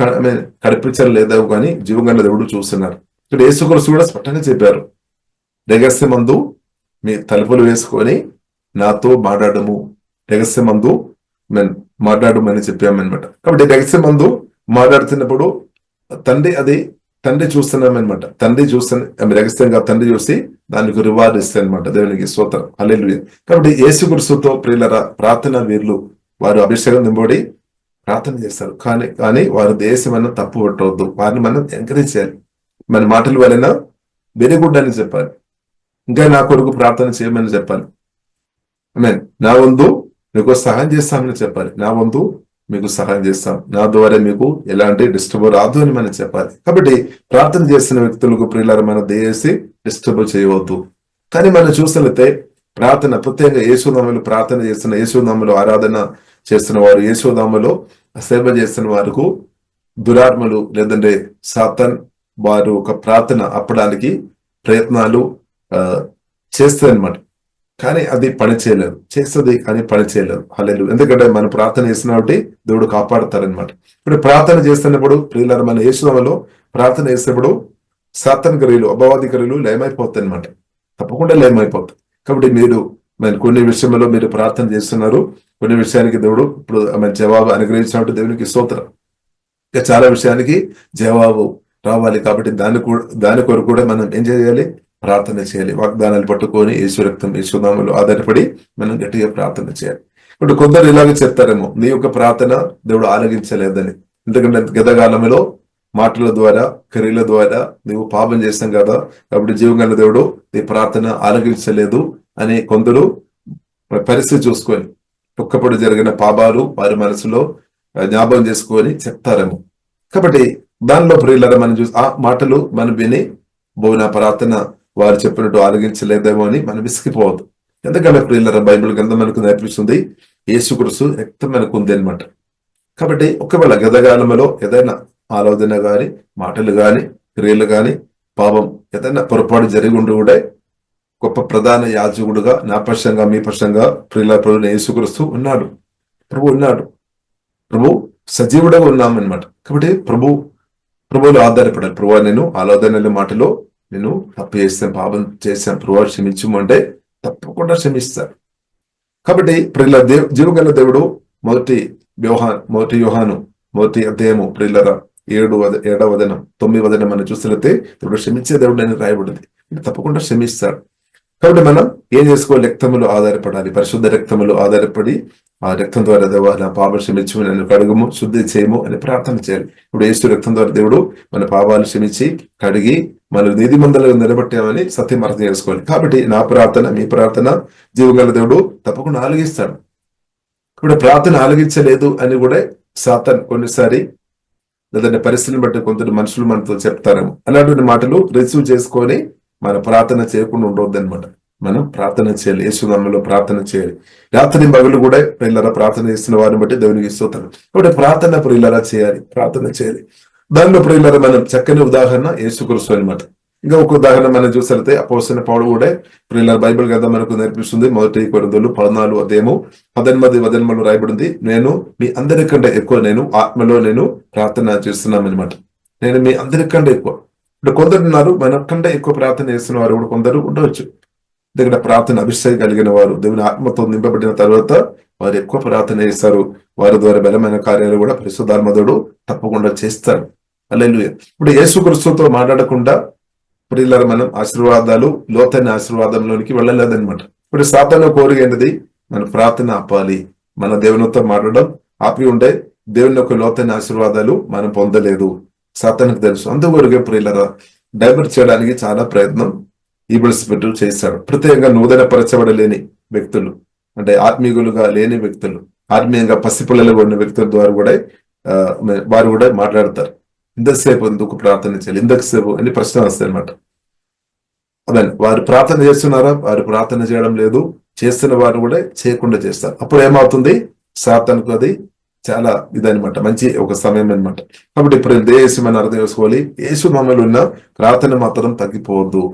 కడిపించలేదా కానీ జీవంగా దేవుడు చూస్తున్నారు. ఇక్కడ యేసుక్రీస్తు కూడా స్పష్టంగా చెప్పారు, రహస్యమందు మీ తలుపులు వేసుకొని నాతో రహస్యమందు మాట్లాడమని చెప్పామన్నమాట. కాబట్టి రహస్యమందు మాట్లాడుతున్నప్పుడు తండ్రి చూస్తున్నామన్నమాట. తండ్రి రహస్యంగా తండ్రి చూసి దానికి రివార్డ్ ఇస్తాయన్నమాట. దేవునికి స్తోత్రం, హల్లెలూయా. కాబట్టి యేసుక్రీస్తుతో ప్రియులారా ప్రార్థన వీరులు వారు అభిషేకం నింపబడి ప్రార్థన చేస్తారు. కానీ కానీ వారి దేశం అన్న తప్పు పట్టవద్దు, వారిని మనం ఎంకరేజ్ చేయాలి, మన మాటల వలన వెరీ గుడ్ అని చెప్పాలి, ఇంకా నా కొరకు ప్రార్థన చేయమని చెప్పాలి. మీన్ నా వంతు మీకు సహాయం చేస్తామని చెప్పాలి, నా వంతు మీకు సహాయం చేస్తాం, నా ద్వారా మీకు ఎలాంటి డిస్టర్బ్ రాదు అని మనం చెప్పాలి. కాబట్టి ప్రార్థన చేస్తున్న వ్యక్తులకు ప్రియులారా మనం దయచేసి డిస్టర్బ్ చేయవద్దు. కానీ మనం చూసినట్లయితే ప్రార్థన ప్రత్యేకంగా యేసునామములో ప్రార్థన చేస్తున్న, యేసునామములో ఆరాధన చేస్తున్న వారు, యేసునామములో సేవ చేస్తున్న వారికి దురాత్మలు లేదంటే సాతాన్ వారు ఒక ప్రార్థన అప్పడానికి ప్రయత్నాలు చేస్తుంది అనమాట. కానీ అది పని చేయలేదు, చేస్తుంది కానీ పని చేయలేదు. హల్లెలూయా. ఎందుకంటే మనం ప్రార్థన చేసిన కాబట్టి దేవుడు కాపాడుతారనమాట. ఇప్పుడు ప్రార్థన చేస్తున్నప్పుడు ప్రియులారా మన యేసునామములో ప్రార్థన చేసినప్పుడు సాతాన్ క్రియలు, అపవాది క్రియలు లయమైపోతాయి అనమాట, తప్పకుండా లయమైపోతాయి. కాబట్టి మీరు కొన్ని విషయంలో మీరు ప్రార్థన చేస్తున్నారు, కొన్ని విషయానికి దేవుడు ఇప్పుడు జవాబు అనుగ్రహించినట్టు దేవునికి స్తోత్రం. ఇంకా చాలా విషయానికి జవాబు రావాలి. కాబట్టి దాని కొరకు కూడా మనం ఏం చేయాలి? ప్రార్థన చేయాలి. వాగ్దానాలు పట్టుకొని యేసు రక్తం, యేసు నామములో ఆధారపడి మనం గట్టిగా ప్రార్థన చేయాలి. ఇప్పుడు కొందరు ఇలాగే చెప్తారేమో, నీ యొక్క ప్రార్థన దేవుడు ఆలగించలేదని. ఎందుకంటే గతకాలంలో మాటల ద్వారా, క్రియల ద్వారా నువ్వు పాపం చేస్తాం కదా, కాబట్టి జీవగల దేవుడు నీ ప్రార్థన ఆలగించలేదు అని కొందరు పరిస్థితి చూసుకొని ఒక్కప్పుడు జరిగిన పాపాలు వారి మనసులో జ్ఞాపకం చేసుకొని చెప్తారేమో. కాబట్టి దానిలో ప్రియులారా మనం చూసి ఆ మాటలు మనం విని నా ప్రార్థన వారు చెప్పినట్టు ఆలగించలేదేమో అని మనం విసిగిపోవద్దు. ఎందుకంటే ప్రియులారా బైబిల్ గ్రంథం మనకు నేర్పిస్తుంది యేసుక్రీస్తు రక్తం మనకు ఉంది అనమాట. కాబట్టి ఒకవేళ గతకాలంలో ఏదైనా ఆలోచన గాని, మాటలు గాని, క్రియలు గాని, పాపం ఏదైనా పొరపాటు జరిగి ఉండి కూడా గొప్ప ప్రధాన యాజకుడుగా నా పక్షంగా మీ పక్షంగా ప్రియుల యేసుక్రీస్తు ఉన్నాడు. ప్రభు ఉన్నాడు, ప్రభు సజీవుడుగా ఉన్నామన్నమాట. కాబట్టి ప్రభువులు ఆధారపడాలి. ప్రభు నేను ఆలోచనల మాటలో నేను తప్పు చేస్తాను, పాపం చేశాను, ప్రభు క్షమించము అంటే తప్పకుండా క్షమిస్తాను. కాబట్టి ప్రియుల జీవగల దేవుడు మొదటి యోహాను మొదటి అధ్యాయము ప్రియులరా 7వ వచనం 9వ వచనం మనం చూసినట్లయితే దేవుడు క్షమించే దేవుడు అని రాయబడింది. తప్పకుండా క్షమిస్తాడు. కాబట్టి మనం ఏం చేసుకోవాలి? రక్తములు ఆధారపడాలి, పరిశుద్ధ రక్తములు ఆధారపడి ఆ రక్తం ద్వారా దేవా నా పాపాలు క్షమించము, నన్ను కడుగుము, శుద్ధి చేయము అని ప్రార్థన చేయాలి. ఇప్పుడు యేసు రక్తం ద్వారా దేవుడు మన పాపాలు క్షమించి కడిగి మన నీతి మందలుగా నిలబెట్టామని సత్యం అర్థం చేసుకోవాలి. కాబట్టి నా ప్రార్థన, మీ ప్రార్థన జీవగల దేవుడు తప్పకుండా ఆలగిస్తాడు. ఇప్పుడు ప్రార్థన ఆలగించలేదు అని కూడా సాతాన్ కొన్నిసారి లేదంటే పరిస్థితిని బట్టి కొందరు మనుషులు మనతో చెప్తారేమో. అలాంటి మాటలు రిసీవ్ చేసుకొని మన ప్రార్థన చేయకుండా ఉండవద్దు అనమాట. మనం ప్రార్థన చేయాలి, యేసునామములో ప్రార్థన చేయాలి. రాత్రి పగలు కూడా ప్రియులారా ప్రార్థన చేస్తున్న వారిని బట్టి దేవునికి స్తోత్రం. కాబట్టి ప్రార్థన ప్రియులారా చేయాలి, ప్రార్థన చేయాలి. దానిలో ప్రియులారా మనం చక్కని ఉదాహరణ యేసుక్రీస్తు అనమాట. ఇంకా ఒక ఉదాహరణ మనం చూసినట్లయితే అపోస్తలుడైన పౌలు కూడా ప్రియులారా బైబిల్ గ్రంథం మనకు నేర్పిస్తుంది. మొదటి కొరింథీయులు 14వ అధ్యాయము 18 వచనంలో రాయబడింది, నేను మీ అందరికంటే ఎక్కువ నేను ఆత్మలో నేను ప్రార్థన చేస్తున్నాను అనమాట. నేను మీ అందరికంటే ఎక్కువ. ఇప్పుడు కొందరు ఉన్నారు మనకంటే ఎక్కువ ప్రార్థన చేస్తున్న వారు కూడా కొందరు ఉండవచ్చు. ఎందుకంటే ప్రార్థన అభిషేకం కలిగిన వారు దేవుని ఆత్మతో నింపబడిన తర్వాత వారు ఎక్కువ ప్రార్థన చేస్తారు. వారి ద్వారా బలమైన కార్యాలు కూడా పరిశుద్ధాత్ముడు తప్పకుండా చేస్తారు. హల్లెలూయా. ఇప్పుడు యేసుక్రీస్తుతో మాట్లాడకుండా ప్రియులారా మనం ఆశీర్వాదాలు, లోతైన ఆశీర్వాదంలోనికి వెళ్ళలేదన్నమాట. ఇప్పుడు సాతాను కోరిక ఏంటిది? మన ప్రార్థన ఆపాలి, మన దేవునితో మాట్లాడడం ఆపి ఉంటే దేవుని యొక్క లోతైన ఆశీర్వాదాలు మనం పొందలేదు. సాతానుకు తెలుసు. అందుకొరకే ప్రియులారా డైవర్ట్ చేయడానికి చాలా ప్రయత్నం ఈబుల్ స్పిరిట్ చేశాడు. ప్రత్యేకంగా నూతన పరచబడలేని వ్యక్తులు, అంటే ఆత్మీయులుగా లేని వ్యక్తులు, ఆత్మీయంగా పసిపిల్లలుగా ఉన్న వ్యక్తుల ద్వారా కూడా వారు కూడా మాట్లాడతారు. ఇంతసేపు ఎందుకు ప్రార్థన చేయాలి, ఇంతసేపు అని ప్రశ్న వస్తాయి అనమాట. అదే వారు ప్రార్థన చేస్తున్నారా? వారు ప్రార్థన చేయడం లేదు. చేస్తున్న వారు కూడా చేయకుండా చేస్తారు. అప్పుడు ఏమవుతుంది? సాతానుకు అది చాలా ఇదనమాట, మంచి ఒక సమయం అనమాట. కాబట్టి ఇప్పుడు యేసు మనం అర్థం చేసుకోవాలి, యేసు మమ్మల్ని ఉన్న ప్రార్థన మాత్రం తగ్గిపోవద్దు.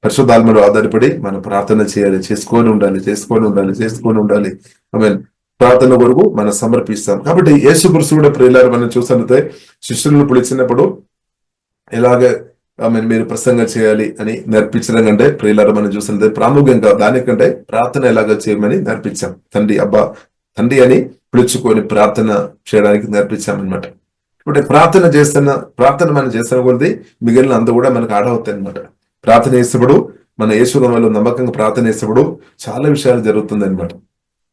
పరిశుద్ధాత్మలో ఆధారపడి మనం ప్రార్థన చేయాలి, చేసుకొని ఉండాలి. ఆమె ప్రార్థన కొరకు మనం సమర్పిస్తాం. కాబట్టి యేసుక్రీస్తు కూడా ప్రియులారా మనం చూసినట్లయితే శిష్యులను పిలిచినప్పుడు ఎలాగే మీరు ప్రసంగం చేయాలి అని నేర్పించడం కంటే ప్రియులారా మనం చూసినట్లయితే ప్రాముఖ్యంగా దానికంటే ప్రార్థన ఎలాగ చేయమని నేర్పించాం. తండ్రి అని పిలుచుకొని ప్రార్థన చేయడానికి నేర్పించామన్నమాట. ఇప్పుడు ప్రార్థన మనం చేస్తున్న కొద్ది మిగిలిన అంతా కూడా మనకు ఆడవుతాయి అనమాట. ప్రార్థన చేసేప్పుడు మన యేసునామములో నమ్మకంగా ప్రార్థన చేసేప్పుడు చాలా విషయాలు జరుగుతుంది అనమాట.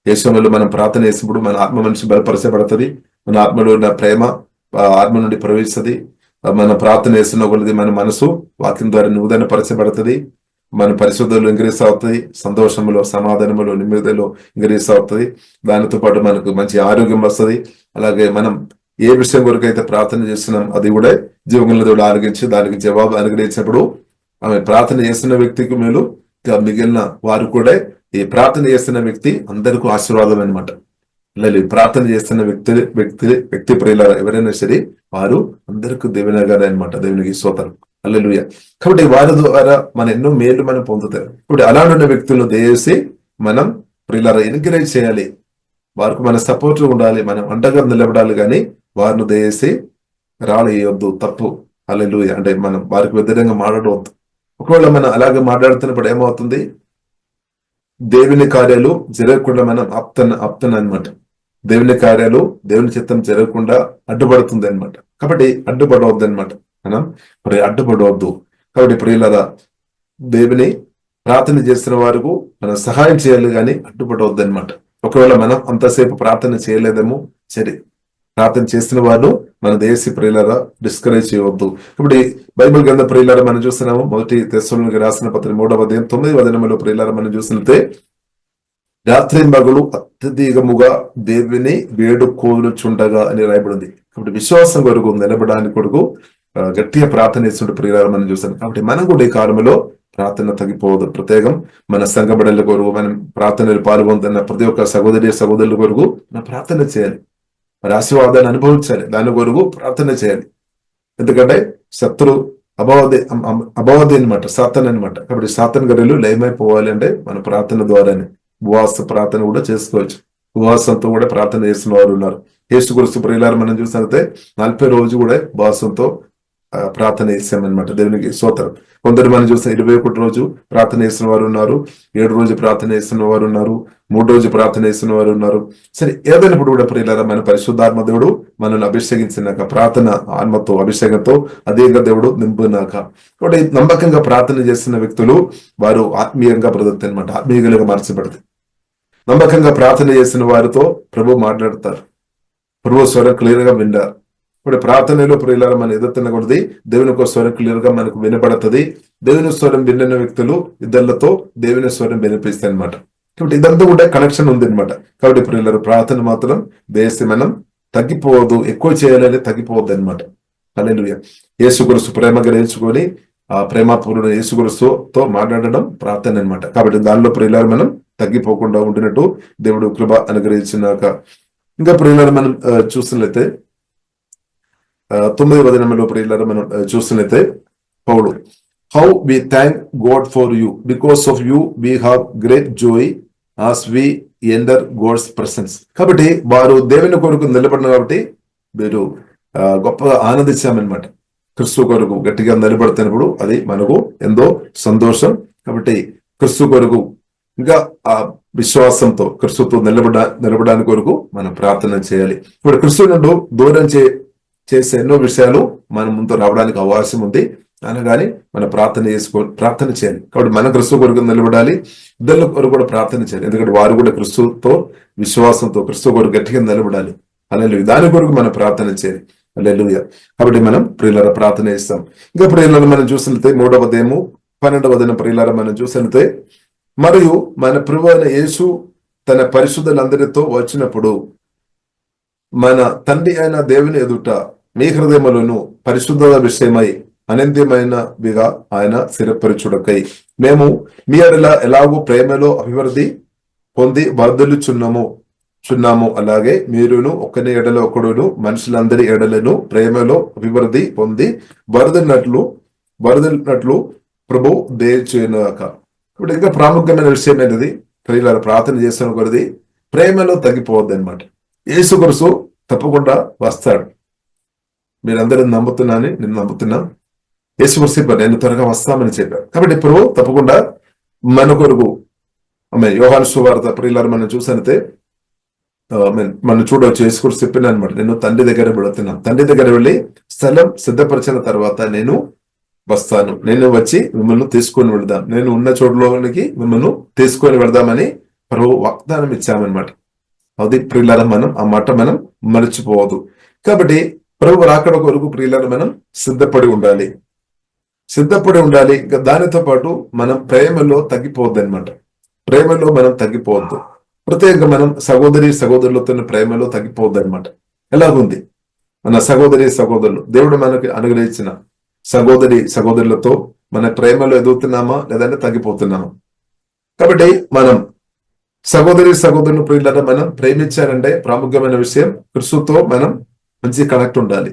యేసునామములో మనం ప్రార్థన చేసేప్పుడు మన ఆత్మ మనిషి బలపరచబడుతుంది. మన ఆత్మలో ఉన్న ప్రేమ ఆత్మ నుండి ప్రవేశిస్తుంది. మన ప్రార్థన చేస్తున్న కొలది మన మనసు వాక్యం ద్వారా నూతన పరచబడుతుంది. మన పరిశుద్ధులు ఇంక్రీస్ అవుతుంది, సంతోషములో, సమాధానములో, నిమ్మదిలో ఇంక్రీస్ అవుతుంది. దానితో పాటు మనకు మంచి ఆరోగ్యం వస్తుంది. అలాగే మనం ఏ విషయం కొరకు అయితే ప్రార్థన చేస్తున్నాం అది కూడా జీవగల దేవుడు ఆలోచించి దానికి జవాబు అనుగ్రహించినప్పుడు ఆమె ప్రార్థన చేస్తున్న వ్యక్తికి మేలు, మిగిలిన వారు కూడా ఈ ప్రార్థన చేస్తున్న వ్యక్తి అందరికీ ఆశీర్వాదం అనమాట. లేదు, ప్రార్థన చేస్తున్న వ్యక్తి ప్రియులారా ఎవరైనా సరే వారు అందరికీ దేవునిగానే అనమాట. దేవునికి స్తోత్రం, హల్లెలూయా. కాబట్టి వారి ద్వారా మన ఎన్నో మేలు మనం పొందుతారు. ఇప్పుడు అలాంటి వ్యక్తులను దయచేసి మనం ప్రియులారా ఎంకరేజ్ చేయాలి, వారికి మన సపోర్ట్ ఉండాలి, మనం అండగా నిలబడాలి. కానీ వారిని దయచేసి రాళ్ళేయొద్దు, తప్పు. హల్లెలూయా. అంటే మనం వారికి వ్యతిరేకంగా మాట్లాడవద్దు. ఒకవేళ మనం అలాగే మాట్లాడుతున్నప్పుడు ఏమవుతుంది, దేవుని కార్యాలు జరగకుండా మనం ఆప్తన అనమాట. దేవుని కార్యాలు, దేవుని చిత్తం జరగకుండా అడ్డుపడుతుంది అనమాట. కాబట్టి అడ్డుపడవద్దు అనమాట. మనం మరి అడ్డుపడవద్దు. కాబట్టి ప్రియులారా దేవుని ప్రార్థన చేస్తున్న వారికి మనం సహాయం చేయాలి, కానీ అడ్డుపడవద్దు అనమాట. ఒకవేళ మనం అంతసేపు ప్రార్థన చేయలేదేమో సరే, ప్రార్థన చేస్తున్న వారు మన దేశీ ప్రియులారా డిస్కరేజ్ చేయవద్దు. ఇప్పుడు బైబిల్ గ్రంథ ప్రియులారా మనం చూస్తున్నాము. మొదటి తెస్సలోనికీయులకు రాసిన పత్రిక 3వ అధ్యాయం 9వ వచనములో ప్రియులారా మనం చూసినట్లయితే రాత్రి మగలు అత్యధికముగా దేవుని వేడుకోలుచుండగా అని రాయబడింది. కాబట్టి విశ్వాసం కొరకు నిలబడడానికి కొరకు గట్టిగా ప్రార్థన చేస్తుంటే ప్రియులారా మనం చూస్తాం. కాబట్టి మనం కూడా ఈ కాలంలో ప్రార్థన తగ్గిపోవద్దు. ప్రత్యేకం మన సంఘ బిడ్డల కొరకు, మనం ప్రార్థనలు పాల్గొంటున్న ప్రతి ఒక్క సహోదరుల కొరకు మనం ప్రార్థన చేయాలి, మరి ఆశీర్వాదాన్ని అనుభవించాలి. దాని కొరకు ప్రార్థన చేయాలి. ఎందుకంటే శత్రు అభవది అనమాట, సాతాన్ అనమాట. కాబట్టి సాతాన్ గర్రెలు లయమైపోవాలి అంటే మన ప్రార్థన ద్వారానే. ఉపవాస ప్రార్థన కూడా చేసుకోవచ్చు. ఉపవాసంతో కూడా ప్రార్థన చేస్తున్న వారు ఉన్నారు. యేసుక్రీస్తు ప్రియులారా మనం చూసినట్లయితే 40 రోజు కూడా ఉపవాసంతో ప్రార్థన చేసామన్నమాట. దేవునికి స్తోత్రం. కొందరు మనం చూస్తే 21 రోజు ప్రార్థన చేస్తున్న వారు ఉన్నారు, 7 రోజు ప్రార్థన చేస్తున్న వారు ఉన్నారు, 3 రోజు ప్రార్థన చేస్తున్న వారు ఉన్నారు. సరే, ఏదైనప్పుడు కూడా ప్రియులారా మన పరిశుద్ధాత్మ దేవుడు మనల్ని అభిషేకించినాక, ప్రార్థన ఆత్మతో అభిషేకంతో అదేగా దేవుడు నింపునాక, కాబట్టి నమ్మకంగా ప్రార్థన చేస్తున్న వ్యక్తులు వారు ఆత్మీయంగా బ్రతుకుతారు అనమాట, ఆత్మీయులుగా మార్చబడతాయి. నమ్మకంగా ప్రార్థన చేసిన వారితో ప్రభు మాట్లాడతారు, ప్రభు స్వరం క్లియర్ గా వింటారు. ఇప్పుడు ప్రార్థనలో ప్రియులారా మనం ఎదుర్కొన్న కొద్దీ దేవుని యొక్క స్వరం క్లియర్ గా మనకు వినపడుతుంది. దేవుని స్వరం విన్న వ్యక్తులు ఇద్దరితో దేవుని స్వరం వినిపిస్తాయి అనమాట. కాబట్టి ఇదంతా కూడా కనెక్షన్ ఉంది అనమాట. కాబట్టి ప్రియులారా ప్రార్థన మాత్రం దేశం మనం తగ్గిపోవద్దు, ఎక్కువ చేయాలని తగ్గిపోవద్దు అనమాట. హల్లెలూయా. యేసుక్రీస్తు ప్రేమ గ్రహించుకొని ఆ ప్రేమపూర్ణ యేసుక్రీస్తుతో మాట్లాడడం ప్రార్థన అనమాట. కాబట్టి దానిలో ప్రియులారా మనం తగ్గిపోకుండా ఉంటున్నట్టు దేవుడు కృప అనుగ్రహించినాక. ఇంకా ప్రియులారా మనం చూసినట్లయితే 9వ వచనంలో ప్రియులారా మనం చూసినట్లయితే Paul, how we thank God for you, because of you we have great joy as we enter God's presence. కాబట్టి వారు దేవుని కొరకు నిలబడిన కాబట్టి మీరు గొప్పగా ఆనందించామన్నమాట. క్రీస్తు కొరకు గట్టిగా నిలబడుతున్నప్పుడు అది మనకు ఎంతో సంతోషం. కాబట్టి క్రీస్తు కొరకు ఇంకా ఆ విశ్వాసంతో క్రీస్తుతో నిలబడడానికి కొరకు మనం ప్రార్థన చేయాలి. ఇప్పుడు క్రీస్తు నుండి దూరం చేసే ఎన్నో విషయాలు మన ముందు రావడానికి అవకాశం ఉంది, అనగానే మనం ప్రార్థన చేయాలి. కాబట్టి మన క్రీస్తు కొరకు నిలబడాలి, ఇద్దరు కొరకు కూడా ప్రార్థన చేయాలి. ఎందుకంటే వారు కూడా క్రీస్తుతో విశ్వాసంతో క్రీస్తు కొరకు గట్టిగా నిలబడాలి. హల్లెలూయా. దాని కొరకు మనం ప్రార్థన చేయాలి. హల్లెలూయా. కాబట్టి మనం ప్రియులారా ప్రార్థన చేస్తాం. ఇంకా ప్రియులారా మనం చూసినట్లయితే 3వ అధ్యాయము 12వ వచనం ప్రియులారా మనం చూసినట్లయితే, మరియు మన ప్రభువైన యేసు తన పరిశుద్ధులందరితో వచ్చినప్పుడు మన తండ్రి అయిన దేవుని ఎదుట మీ హృదయములను పరిశుద్ధత విషయమై అనంత్యమైనవిగా ఆయన స్థిరపరచుటకై మేము మీ ఎడల ఎలాగో ప్రేమలో అభివృద్ధి పొంది చున్నాము అలాగే మీరును ఒకని ఎడల ఒకడును మనుషులందరి ఎడలను ప్రేమలో అభివృద్ధి పొంది వరదలినట్లు ప్రభు దయచేయుగాక. ఇప్పుడు ఇంకా ప్రాముఖ్యమైన విషయం ఏంటిది, ప్రియులారా ప్రార్థన చేస్తున్న కొద్దీ ప్రేమలో తగ్గిపోవద్దు అనమాట. యేసుక్రీస్తు తప్పకుండా వస్తాడు. మీరందరూ నమ్ముతున్నానని నేను నమ్ముతున్నా. యేసుక్రీస్తు చెప్పారు, నేను త్వరగా వస్తామని చెప్పారు. కాబట్టి ప్రభు తప్పకుండా మన కొరకు యోహాను సువార్త ప్రియులారా మనం చూసినట్లయితే మనం చూడవచ్చు, యేసుక్రీస్తు చెప్పిన అనమాట, నేను తండ్రి దగ్గర వెళుతున్నాను, తండ్రి దగ్గర వెళ్ళి స్థలం సిద్ధపరిచిన తర్వాత నేను వస్తాను, నేను వచ్చి మిమ్మల్ని తీసుకొని వెళదాం, నేను ఉన్న చోట్లోనికి మిమ్మల్ని తీసుకొని వెళదామని ప్రభు వాగ్దానం ఇచ్చామన్నమాట. అది ప్రియులారా మనం ఆ మాట మనం మర్చిపోవద్దు. కాబట్టి ప్రభు రాకడ కొరకు ప్రియులారా మనం సిద్ధపడి ఉండాలి. సిద్ధపడి ఉండాలి. ఇంకా దానితో పాటు మనం ప్రేమలో తగ్గిపోవద్దు అనమాట. ప్రేమలో మనం తగ్గిపోవద్దు. ప్రత్యేకంగా మనం సహోదరులతో ప్రేమలో తగ్గిపోవద్దు అనమాట. ఎలాగుంది మన సహోదరులు దేవుడు మనకి అనుగ్రహించిన సహోదరులతో మన ప్రేమలో ఎదుగుతున్నామా లేదంటే తగ్గిపోతున్నామా? కాబట్టి మనం సహోదరులు ప్రియులారా మనం ప్రేమించాలంటే ప్రాముఖ్యమైన విషయం క్రీస్తుతో మనం మంచి కనెక్ట్ ఉండాలి.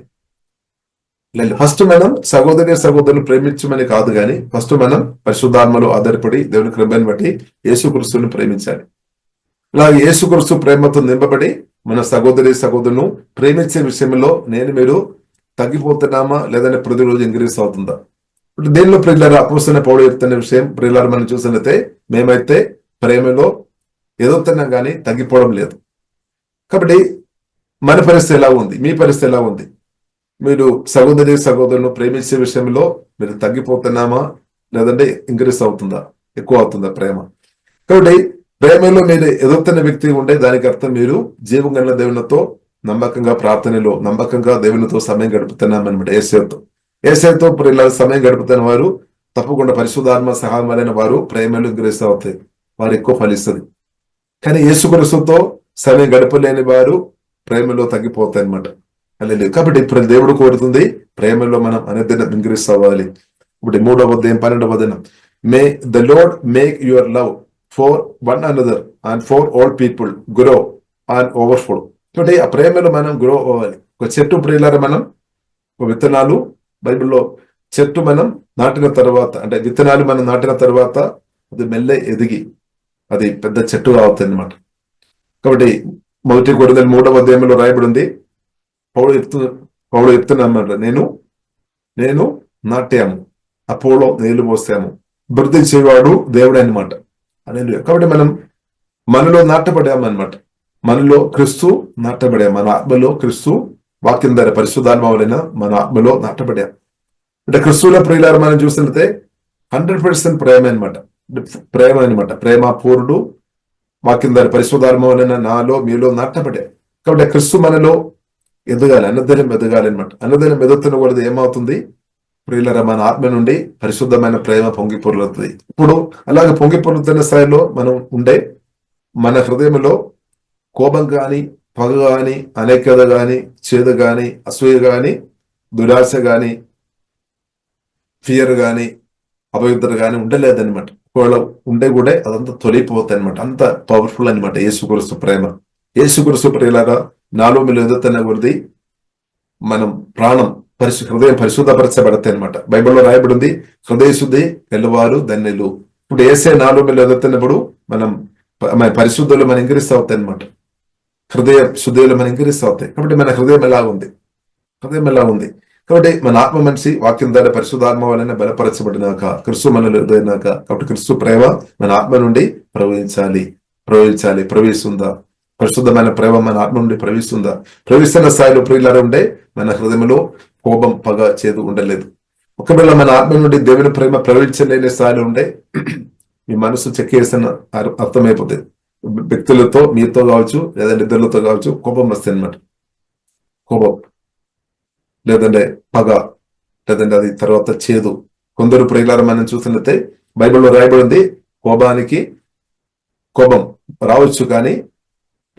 ఫస్ట్ మనం సహోదరులు ప్రేమించమని కాదు కానీ ఫస్ట్ మనం పరిశుద్ధాత్మలో ఆధారపడి దేవుని కృపను బట్టి యేసుక్రీస్తుని ప్రేమించాలి. ఇలాగ యేసుక్రీస్తు ప్రేమతో నింపబడి మన సహోదరులను ప్రేమించే విషయంలో మీరు తగ్గిపోతున్నామా లేదంటే ప్రతిరోజు ఇంక్రీజ్ అవుతుందా? ఇప్పుడు దేనిలో ప్రియులారా అపోస్తలుడైన పౌలు చెప్తున్న విషయం ప్రియులారా మనం చూసినట్లయితే మేమైతే ప్రేమలో ఎదుగుతున్నాం కానీ తగ్గిపోవడం లేదు. కాబట్టి మన పరిస్థితి ఎలా ఉంది? మీ పరిస్థితి ఎలా ఉంది? మీరు సహోదరులను ప్రేమించే విషయంలో మీరు తగ్గిపోతున్నామా లేదంటే ఇంక్రీజ్ అవుతుందా, ఎక్కువ అవుతుందా ప్రేమ? కాబట్టి ప్రేమలో మీరు ఎదుగుతున్న వ్యక్తి ఉంటే దానికి అర్థం మీరు జీవం గల దేవునితో నమ్మకంగా ప్రార్థనలో నమ్మకంగా దేవునితో సమయం గడుపుతున్నామన్నమాట. ఏసేతో ఇలా సమయం గడుపుతున్న వారు తప్పకుండా పరిశుద్ధాత్మ సహాయం వలన వారు ప్రేమలో ఇంక్రీజ్ అవుతాయి, వారు ఎక్కువ ఫలిస్తుంది. కానీ యేసుక్రీస్తుతో సమయం గడపలేని వారు ప్రేమలో తగ్గిపోతాయి అనమాట. కాబట్టి ఇప్పుడు దేవుడు కోరుతుంది ప్రేమలో మనం అనుదినం ఇంక్రీజ్ అవ్వాలి. ఇప్పుడు 3వ అధ్యాయం 12వ వచనం, may the lord make your love for one another and for all people grow and overflow. కాబట్టి ఆ ప్రేమలో మనం గ్రో అవ్వాలి. ఒక చెట్టు ప్రియులారా మనం విత్తనాలు బైబిల్లో చెట్టు మనం నాటిన తర్వాత అంటే విత్తనాలు మనం నాటిన తర్వాత అది మెల్లె ఎదిగి అది పెద్ద చెట్టు అవుతుంది అనమాట. కాబట్టి 1 కొరింథీయుల 3వ అధ్యాయంలో రాయబడి ఉంది, పౌలు చెప్తున్నా నేను నాట్యాము, అపోలో నీళ్లు పోసాము, వృద్ధి చేయవాడు దేవుడే అనమాట. కాబట్టి మనం మనలో నాటబడాము అనమాట. మనలో క్రీస్తు నాటబడాము. మన ఆత్మలో క్రీస్తు వాక్యం ద్వారా పరిశుద్ధాత్మ వలన మన ఆత్మలో నాటబడాం. అంటే క్రీస్తుల ప్రియులారా మనం చూసినట్లయితే 100% ప్రేమ అనమాట. ప్రేమ పూర్ణుడు వాక్యం ద్వారా పరిశుద్ధాత్మ వలన నాలో మీలో నాటబడా. కాబట్టి క్రీస్తు మనలో ఎదగాలి, అనుదినం ఎదగాలి అనమాట. అనుదినం ఎదుగుతున్న కూడా ఏమవుతుంది ప్రియులారా మన ఆత్మ నుండి పరిశుద్ధమైన ప్రేమ పొంగి పొర్లుతుంది. ఇప్పుడు అలాగే పొంగి పొర్లుతున్న స్థాయిలో మనం ఉండే మన హృదయంలో కోపం గాని, పగ గాని, అనేకత గాని, చేదు గాని, అసూయ గాని, దురాశ గాని, ఫియర్ గాని, అపవిత్రత గాని ఉండలేదన్నమాట. ఒకవేళ ఉండే కూడా అదంతా తొలిపోతాయి అనమాట. అంత పవర్ఫుల్ అనమాట యేసుక్రీస్తు ప్రేమ. యేసుక్రీస్తు ప్రియులారా నాలో మీరు ఎదుగుతున్న కొద్ది మనం ప్రాణం హృదయం పరిశుద్ధపరచబడతాయి అనమాట. బైబిల్లో రాయబడింది హృదయ శుద్ధి గెలవారు ధన్యులు. ఇప్పుడు ఏసే నాలో మీరు ఎదుగుతున్నప్పుడు మనం పరిశుద్ధులు మనం ఇంక్రీస్ అవుతాయి అనమాట. హృదయ శుద్ధిలో మనం ఇంక్రీస్ అవుతాయి. కాబట్టి మన హృదయం ఎలా ఉంది? కాబట్టి మన ఆత్మ మనిషి వాక్యం ద్వారా పరిశుద్ధాత్మ వలన బలపరచబడినాక క్రీస్తు మనలో ఎదురైనాక కాబట్టి క్రీస్తు ప్రేమ మన ఆత్మ నుండి ప్రవహిస్తుందా? పరిశుద్ధమైన ప్రేమ మన ఆత్మ నుండి ప్రవహిస్తున్న స్థాయిలో ప్రియులారా ఉండే మన హృదయంలో కోపం, పగ, చేదు ఉండలేదు. ఒకవేళ మన ఆత్మ నుండి దేవుని ప్రేమ ప్రవహించలేని స్థాయిలో ఉండే మీ మనసు చెక్కేసిన అర్థమైపోతుంది. వ్యక్తులతో మీతో కావచ్చు లేదంటే ఇద్దరులతో కావచ్చు కోపం వస్తాయి అన్నమాట. కోపం లేదంటే పగ లేదంటే అది తర్వాత చేదు. కొందరు ప్రియులారా మనం చూసినట్లయితే బైబిల్లో రాయబడింది కోపం రావచ్చు కానీ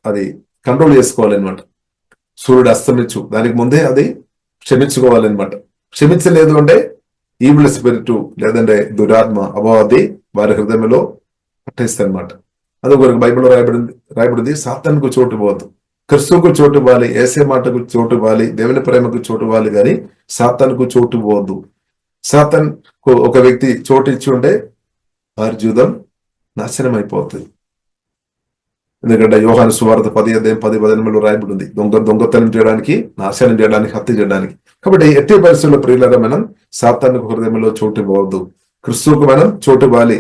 అది కంట్రోల్ చేసుకోవాలన్నమాట. సూర్యుడు అస్తమించు దానికి ముందే అది క్షమించుకోవాలన్నమాట. క్షమించలేదు అంటే ఈవిల్ స్పిరిట్ లేదంటే దురాత్మ అపవాది వారి హృదయంలో పట్టేస్తాయి అనమాట. అదొక బైబిల్లో రాయబడింది సాతానుకు చోటు పోవద్దు, క్రీస్తుకు చోటు ఇవ్వాలి, యేసే మాటకు చోటు ఇవ్వాలి, దేవుని ప్రేమకు చోటు ఇవ్వాలి, కానీ సాతానుకు చోటు పోవద్దు. సాతాన్ ఒక వ్యక్తి చోటు ఇచ్చి ఉంటే వారి జీవితం నాశనం అయిపోతుంది. ఎందుకంటే యోహాను సువార్త 10:10 రాయబడింది దొంగతనం చేయడానికి, నాశనం చేయడానికి, హత్య చేయడానికి. కాబట్టి ఎట్టి పరిస్థితుల్లో ప్రియులారా మనం సాతానుకు హృదయంలో చోటు ఇవ్వవద్దు, క్రీస్తుకు మనం చోటు ఇవ్వాలి.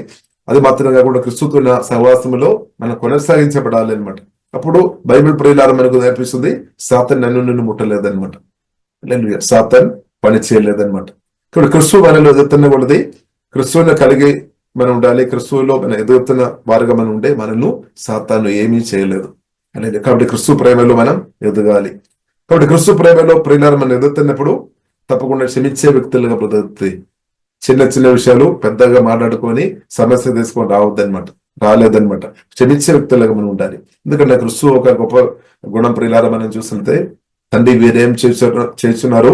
అది మాత్రం కాకుండా క్రీస్తుతో సహవాసంలో మనం కొనసాగించబడాలి అనమాట. అప్పుడు బైబిల్ ప్రియులారా మనకు నేర్పిస్తుంది సాతాన్ నిన్ను ముట్టలేదన్నమాట. సాతాన్ పని చేయలేదన్నమాట. ఇప్పుడు క్రీస్తు మనలో ఎదుగుతున్న కొలది క్రీస్తువుని కలిగి మనం ఉండాలి. క్రీస్తువులో మనం ఎదుగుతున్న వారుగా మనం ఉండే మనల్ని సాతాను ఏమీ చేయలేదు. అనేది. కాబట్టి క్రిస్తు ప్రేమలో మనం ఎదగాలి. కాబట్టి క్రిస్తు ప్రేమలో ప్రియులారా మనం ఎదుగుతున్నప్పుడు తప్పకుండా క్షమించే వ్యక్తులుగా బ్రతుకుతాయి. చిన్న చిన్న విషయాలు పెద్దగా మాట్లాడుకొని సమస్య తీసుకొని రాలేదన్నమాట. క్షమించే వ్యక్తులుగా మనం ఉండాలి. ఎందుకంటే క్రిస్తు ఒక గొప్ప గుణం ప్రియులారా మనం చూస్తుంటే, తండ్రి వీరేం చేస్తున్నారో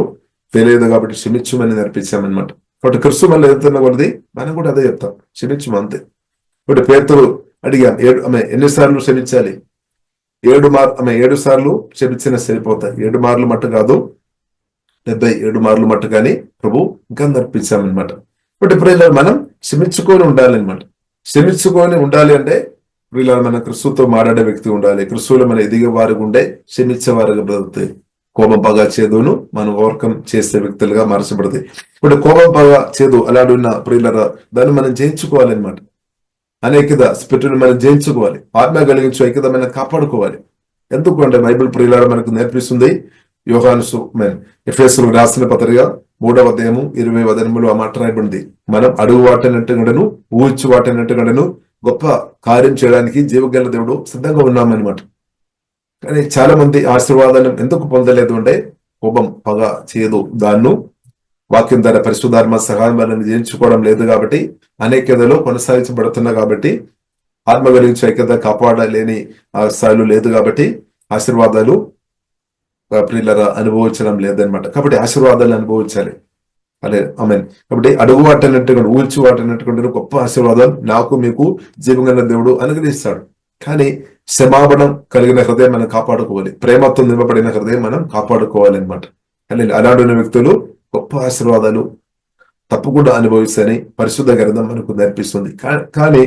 తెలియదు కాబట్టి క్షమించమని నేర్పించామన్నమాట. కాబట్టి క్రిస్తు మనం ఎదుగుతున్న కొలది మనం కూడా అదే చెప్తాం, క్షమించము అంతే. ఇప్పుడు పేతురు అడిగాం, ఎన్నిసార్లు క్షమించాలి? 7 సార్లు క్షమించిన సరిపోతాయి. 7 మార్లు మట్టు కాదు, 77 మార్లు మట్టు కానీ ప్రభు ఇంకా నేర్పించామన్నమాట. ఇప్పుడు ఇప్పుడు మనం క్షమించుకొని ఉండాలన్నమాట. క్షమించుకొని ఉండాలి అంటే వీళ్ళ మన క్రిస్తుతో మాట్లాడే వ్యక్తి ఉండాలి. క్రిస్తువులో మన ఎదిగే వారికి ఉండే క్షమించే వారికి బ్రతుకుతాయి. కోపం పగ చేదును మనం ఓవర్కమ్ చేసే వ్యక్తులుగా మార్చబడతాయి. ఇప్పుడు కోపం పగ చేదు అలాంటి ఉన్న ప్రియులరా దాన్ని మనం జయించుకోవాలన్నమాట. అనేకత స్పిరిట్ని మనం జయించుకోవాలి. ఆత్మ కలిగించు ఐక్యత మనం కాపాడుకోవాలి. ఎందుకు అంటే బైబిల్ ప్రియులారా మనకు నేర్పిస్తుంది. యోహాను ఎఫెసీయులకు రాసిన పత్రిక 3వ అధ్యాయము 20వ వచనములో ఆ మాట రాయబడింది. మనం అడుగు వాటనట్టుగాను ఊహించు వాటనట్టుగాను గొప్ప కార్యం చేయడానికి జీవగల దేవుడు సిద్ధంగా ఉన్నామన్నమాట. కానీ చాలా మంది ఆశీర్వాదాలను ఎందుకు పొందలేదు అంటే కోపం పగ చేయదు దాన్ని వాక్యం ద్వారా పరిశుద్ధాత్మ సహాయం వల్ల జయించుకోవడం లేదు కాబట్టి, అనేకతలో కొనసాగించబడుతున్నా కాబట్టి, ఆత్మ గురించి ఐక్యత కాపాడలేని ఆ స్థాయిలో లేదు కాబట్టి ఆశీర్వాదాలు ప్రియులరా అనుభవించడం లేదనమాట. కాబట్టి ఆశీర్వాదాలు అనుభవించాలి. అదే ఆమేన్. కాబట్టి అడుగు వాటనట్టుగా ఊల్చి వాటనట్టుకుంటే గొప్ప ఆశీర్వాదం నాకు మీకు జీవంగా దేవుడు అనుగ్రహిస్తాడు. కానీ క్షమాపణం కలిగిన హృదయం మనం కాపాడుకోవాలి. ప్రేమతో నింపబడిన హృదయం మనం కాపాడుకోవాలి అనమాట. అలాంటి వ్యక్తులు గొప్ప ఆశీర్వాదాలు తప్పకుండా అనుభవిస్తాయని పరిశుద్ధ గ్రంథం మనకు నేర్పిస్తుంది. కానీ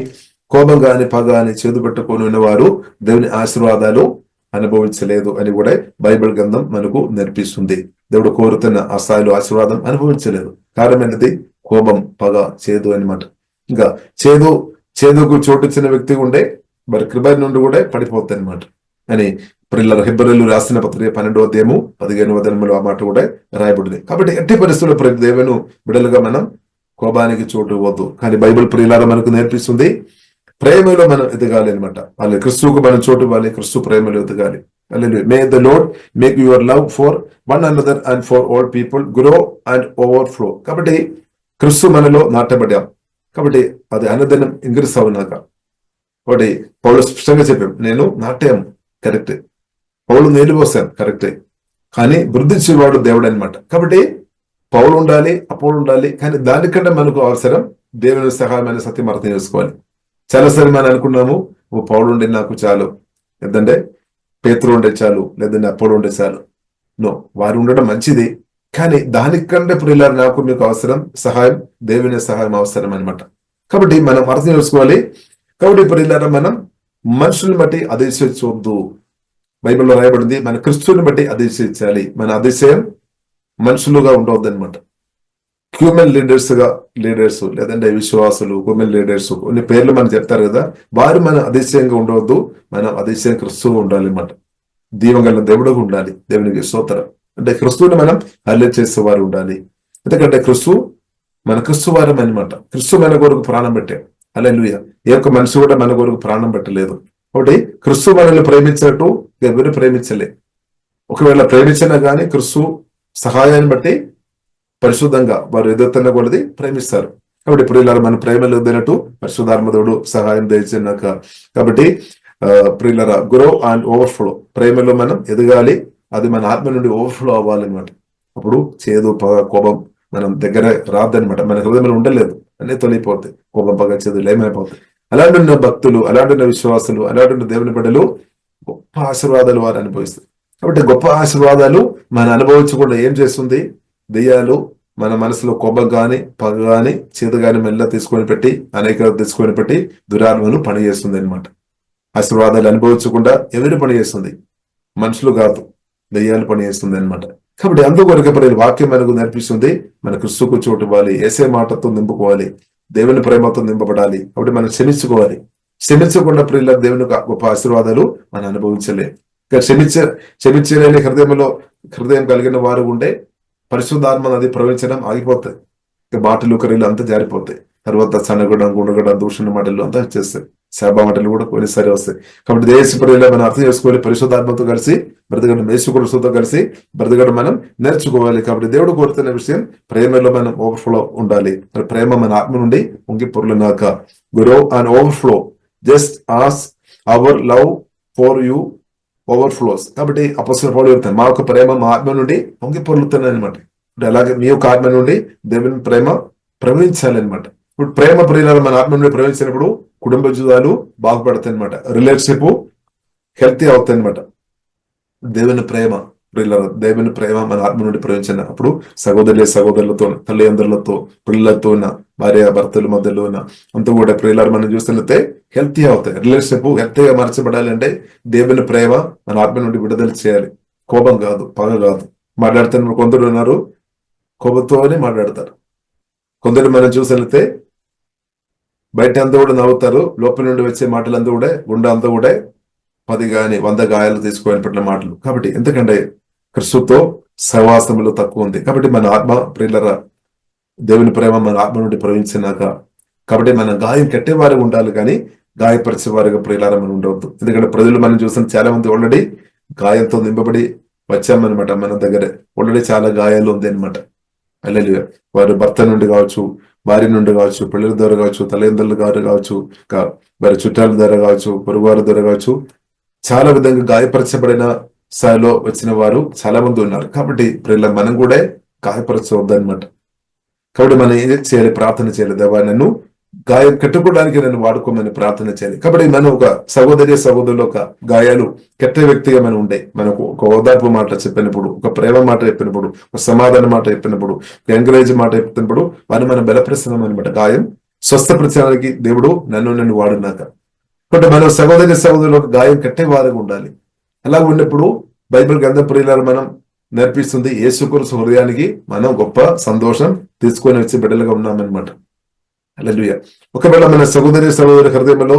కోపం గాని పగ అని చేదు పెట్టుకొని ఉన్నవారు దేవుని ఆశీర్వాదాలు అనుభవించలేదు అని కూడా బైబిల్ గ్రంథం మనకు నేర్పిస్తుంది. దేవుడు కోరుతున్న ఆ స్థాయిలో ఆశీర్వాదం అనుభవించలేదు. కారణం ఏంటిది? కోపం పగ చేదు అనమాట. ఇంకా చేదుకు చోటిచ్చిన వ్యక్తి ఉండే మరి కృప నుండి కూడా పడిపోతాయి అనమాట అని ప్రియులారా హెబ్రీయులకు రాసిన పత్రిక 12వ అధ్యాయము 15వ వచనములో ఆ మాట కూడా రాయబడింది. కాబట్టి ఎట్టి పరిస్థితుల్లో ప్రతి దేవుని బిడ్డలుగా మనం కోపానికి చోటు ఇవ్వద్దు. కానీ బైబిల్ ప్రియులారా మనకు నేర్పిస్తుంది ప్రేమలో మనం ఎదగాలి అనమాట. వాళ్ళ క్రిస్తువుకు మనం చోటు ఇవ్వాలి, క్రిస్తు ప్రేమలో ఎదగాలి. May the lord make your love for one another and for all people grow and overflow. కాబట్టి క్రిస్తు మనలో నాటబడ్డాం కాబట్టి అది అనుదినం ఇంక్రీస్ అవునాక. ఒకటి పౌలు స్పష్టంగా చెప్పాం, నేను నాట్యాము కరెక్టే, పౌలు నీళ్ళు పోసాను కరెక్టే, కానీ వృద్ధించేవాడు దేవుడు అనమాట. కాబట్టి పౌలు ఉండాలి, అపౌలు ఉండాలి, కానీ దానికంటే మనకు అవసరం దేవుని సహాయమైన సత్యం అర్థం చేసుకోవాలి. చాలాసార్లు మనం అనుకున్నాము ఓ పౌలు ఉండే నాకు చాలు, లేదంటే పేతురు ఉండే చాలు, లేదంటే అపౌలు ఉండే చాలు. నో, వారు ఉండడం మంచిది, కానీ దానికంటే ప్రియులారా నాకు మీకు అవసరం సహాయం, దేవుని సహాయం అవసరం అనమాట. కాబట్టి మనం అర్థం చేసుకోవాలి. కాబట్టి ప్రియులారా మనం మనుషుల్ని బట్టి అతిశయించవద్దు. బైబిల్లో రాయబడింది మన క్రిస్తుని బట్టి అతిశయించాలి. మన అతిశయం మనుషులుగా ఉండవద్దు అనమాట. హ్యూమన్ లీడర్స్ లేదంటే విశ్వాసులు, హ్యూమన్ లీడర్స్ కొన్ని పేర్లు మనం చెప్తారు కదా, వారు మన అతిశయంగా ఉండవద్దు. మనం అతిశయం క్రిస్తువుగా ఉండాలి అనమాట. దీవగల దేవుడుగా ఉండాలి. దేవునికి స్తోత్రం. అంటే క్రిస్తువుని మనం హల్య చేసేవారు ఉండాలి. ఎందుకంటే మన క్రిస్తు వారం అనమాట. క్రిస్తు మన కొరకు ప్రాణం పెట్టాడు. హల్లెలూయా. ఏ ఒక్క మనిషి కూడా మన కొరకు ప్రాణం పెట్టలేదు. ఒకటి క్రిస్తు మనల్ని ప్రేమించినట్టు ఎవరు ప్రేమించలే. ఒకవేళ ప్రేమించినా గానీ క్రిస్తు సహాయాన్ని బట్టి పరిశుద్ధంగా వారు ఎదుగుతున్న కొలది ప్రేమిస్తారు. కాబట్టి ఇప్పుడు ఇలా మన ప్రేమలు ఎదిగినట్టు పరిశుద్ధాత్మదేవుడు సహాయం దయచేయక. కాబట్టి ప్రియులరా గ్రో అండ్ ఓవర్ఫ్లో, ప్రేమలో మనం ఎదగాలి. అది మన ఆత్మ నుండి ఓవర్ఫ్లో అవ్వాలన్నమాట. అప్పుడు చేదు కోపం మనం దగ్గర రాదనమాట. మన హృదయంలో ఉండలేదు, అన్నీ తొలిగిపోతాయి. కోపం పగ చేదులు ఏమైపోతాయి. అలాంటి ఉన్న భక్తులు, అలాంటి ఉన్న విశ్వాసులు, అలాంటి ఉన్న దేవుని బిడ్డలు గొప్ప ఆశీర్వాదాలు వారు అనుభవిస్తారు. కాబట్టి గొప్ప ఆశీర్వాదాలు మనం అనుభవించకుండా ఏం చేస్తుంది? దెయ్యాలు మన మనసులో కోపం కానీ పగ కానీ చేదు కానీ మెల్ల తీసుకొని పెట్టి అనేక తీసుకొని పెట్టి దురాత్మను పని చేస్తుంది అనమాట. ఆశీర్వాదాలు అనుభవించకుండా ఎవరు పని చేస్తుంది? మనుషులు కాదు, దెయ్యాలు పని చేస్తుంది అనమాట. కాబట్టి అందుకొరకు వాక్యం మనకు నేర్పిస్తుంది మన క్రిస్తుకు చోటు ఇవ్వాలి, ఏసే మాటతో నింపుకోవాలి, దేవుని ప్రేమతో నింపబడాలి. కాబట్టి మనం క్షమించుకోవాలి. క్షమించకుండా ప్రియుల దేవుని గొప్ప ఆశీర్వాదాలు మనం అనుభవించలే. క్షమించలేని హృదయం కలిగిన వారు ఉంటే పరిశుద్ధాత్మ నది ప్రవహించడం ఆగిపోతాయి. మాటలు కర్రీలు అంతా జారిపోతాయి. తర్వాత సనగడం, గుణగడం, దూషణ మాటలు అంతా వచ్చేస్తాయి. శాపమాటలు కూడా కొన్నిసారి వస్తాయి. కాబట్టి దేశ ప్రజలు మనం అర్థం చేసుకోవాలి, పరిశుద్ధాత్మతో కలిసి బ్రతకడం, యేసుక్రీస్తుతో కలిసి బ్రతకడం మనం నేర్చుకోవాలి. కాబట్టి దేవుడు కోరుతున్న విషయం ప్రేమలో మనం ఓవర్ఫ్లో ఉండాలి. మరి ప్రేమ మన ఆత్మ నుండి పొంగి పొర్లునాక grow and overflow just as our love for you overflows. కాబట్టి అపొస్తలుడు పౌలు చెప్తాను, మా యొక్క ప్రేమ మా ఆత్మ నుండి పొంగి పొర్లుతుంది అనమాట. ఇప్పుడు అలాగే మీ యొక్క ఆత్మ నుండి దేవుని ప్రేమ ప్రవహించాలి అనమాట. ఇప్పుడు ప్రేమ ప్రియులను మన ఆత్మ నుండి ప్రవహించినప్పుడు కుటుంబ జీవితాలు బాగుపడతాయి అనమాట, రిలేషన్షిప్ హెల్తీ అవుతాయి అనమాట. దేవుని ప్రేమ ప్రియుల, దేవుని ప్రేమ మన ఆత్మ నుండి ప్రవహించినప్పుడు సహోదరులతో, తల్లిదండ్రులతో, పిల్లలతో ఉన్న భార్య భర్తల మధ్యలో ఉన్న అంతా కూడా ప్రియులను మనం చూస్తున్నట్లయితే హెల్తీ అవుతాయి. రిలేషన్షిప్ హెల్తీగా మార్చబడాలి అంటే దేవుని ప్రేమ మన ఆత్మ నుండి విడుదల చేయాలి. కోపం కాదు, పగ కాదు. మాట్లాడుతున్న కొందరు ఉన్నారు కోపంతోనే మాట్లాడతారు. కొందరు మనం చూసినట్లయితే బయట అంతా కూడా నవ్వుతారు, లోపల నుండి వచ్చే మాటలంతా కూడా గుండె అంతా కూడా 10 గాని 100 గాయాలు తీసుకోవాలి పట్ల మాటలు. కాబట్టి ఎందుకంటే క్రీస్తుతో సహవాసములు తక్కువ ఉంది. కాబట్టి మన ఆత్మ ప్రియులరా, దేవుని ప్రేమ మన ఆత్మ నుండి ప్రవహించినాక కాబట్టి మనం గాయం కట్టేవారు ఉండాలి, కానీ గాయపరిచేవారుగా ప్రియులారా మనం ఉండవద్దు. ఎందుకంటే ప్రజలు మనం చూసిన చాలా మంది ఆల్రెడీ గాయంతో నింపబడి వచ్చామన్నమాట. మన దగ్గర ఆల్రెడీ చాలా గాయాలు ఉంది అనమాట. అల్లెలు వారి భర్త నుండి కావచ్చు, భార్య నుండి కావచ్చు, పిల్లల ద్వారా కావచ్చు, తల్లిదండ్రుల ద్వారా కావచ్చు, వారి చుట్టాల ద్వారా కావచ్చు, పొరుగువారి ద్వారా కావచ్చు, చాలా విధంగా గాయపరచబడిన స్థాయిలో వచ్చిన వారు చాలా మంది ఉన్నారు. కాబట్టి మనం కూడా గాయపరచవద్దు అనమాట. కాబట్టి మనం ఏం చేయాలి? ప్రార్థన చేయాలి. దేవా, నన్ను గాయం కట్టుకోవడానికి నన్ను వాడుకోమని ప్రార్థన చేయాలి. కాబట్టి మనం ఒక సహోదరులు ఒక గాయాలు కట్టే వ్యక్తిగా మనం ఉండే, మనకు ఒక ఓదార్పు మాట చెప్పినప్పుడు, ఒక ప్రేమ మాట చెప్పినప్పుడు, ఒక సమాధాన మాట చెప్పినప్పుడు, ఒక ఎంకరేజ్ మాట చెప్పినప్పుడు వారిని మనం బలపరుస్తున్నాం అనమాట. గాయం స్వస్థపరచడానికి దేవుడు నన్ను వాడినాక. కాబట్టి మనం సహోదరులు ఒక గాయం కట్టేవారుగా ఉండాలి. అలా ఉన్నప్పుడు బైబిల్ గ్రంథం ప్రియులారా మనం నేర్పిస్తుంది, యేసుక్రీస్తు హృదయానికి మనం గొప్ప సంతోషం తీసుకొని వచ్చే బిడ్డలుగా ఉన్నామన్నమాట. హల్లెలూయా. ఒకవేళ మన సహోదరి హృదయంలో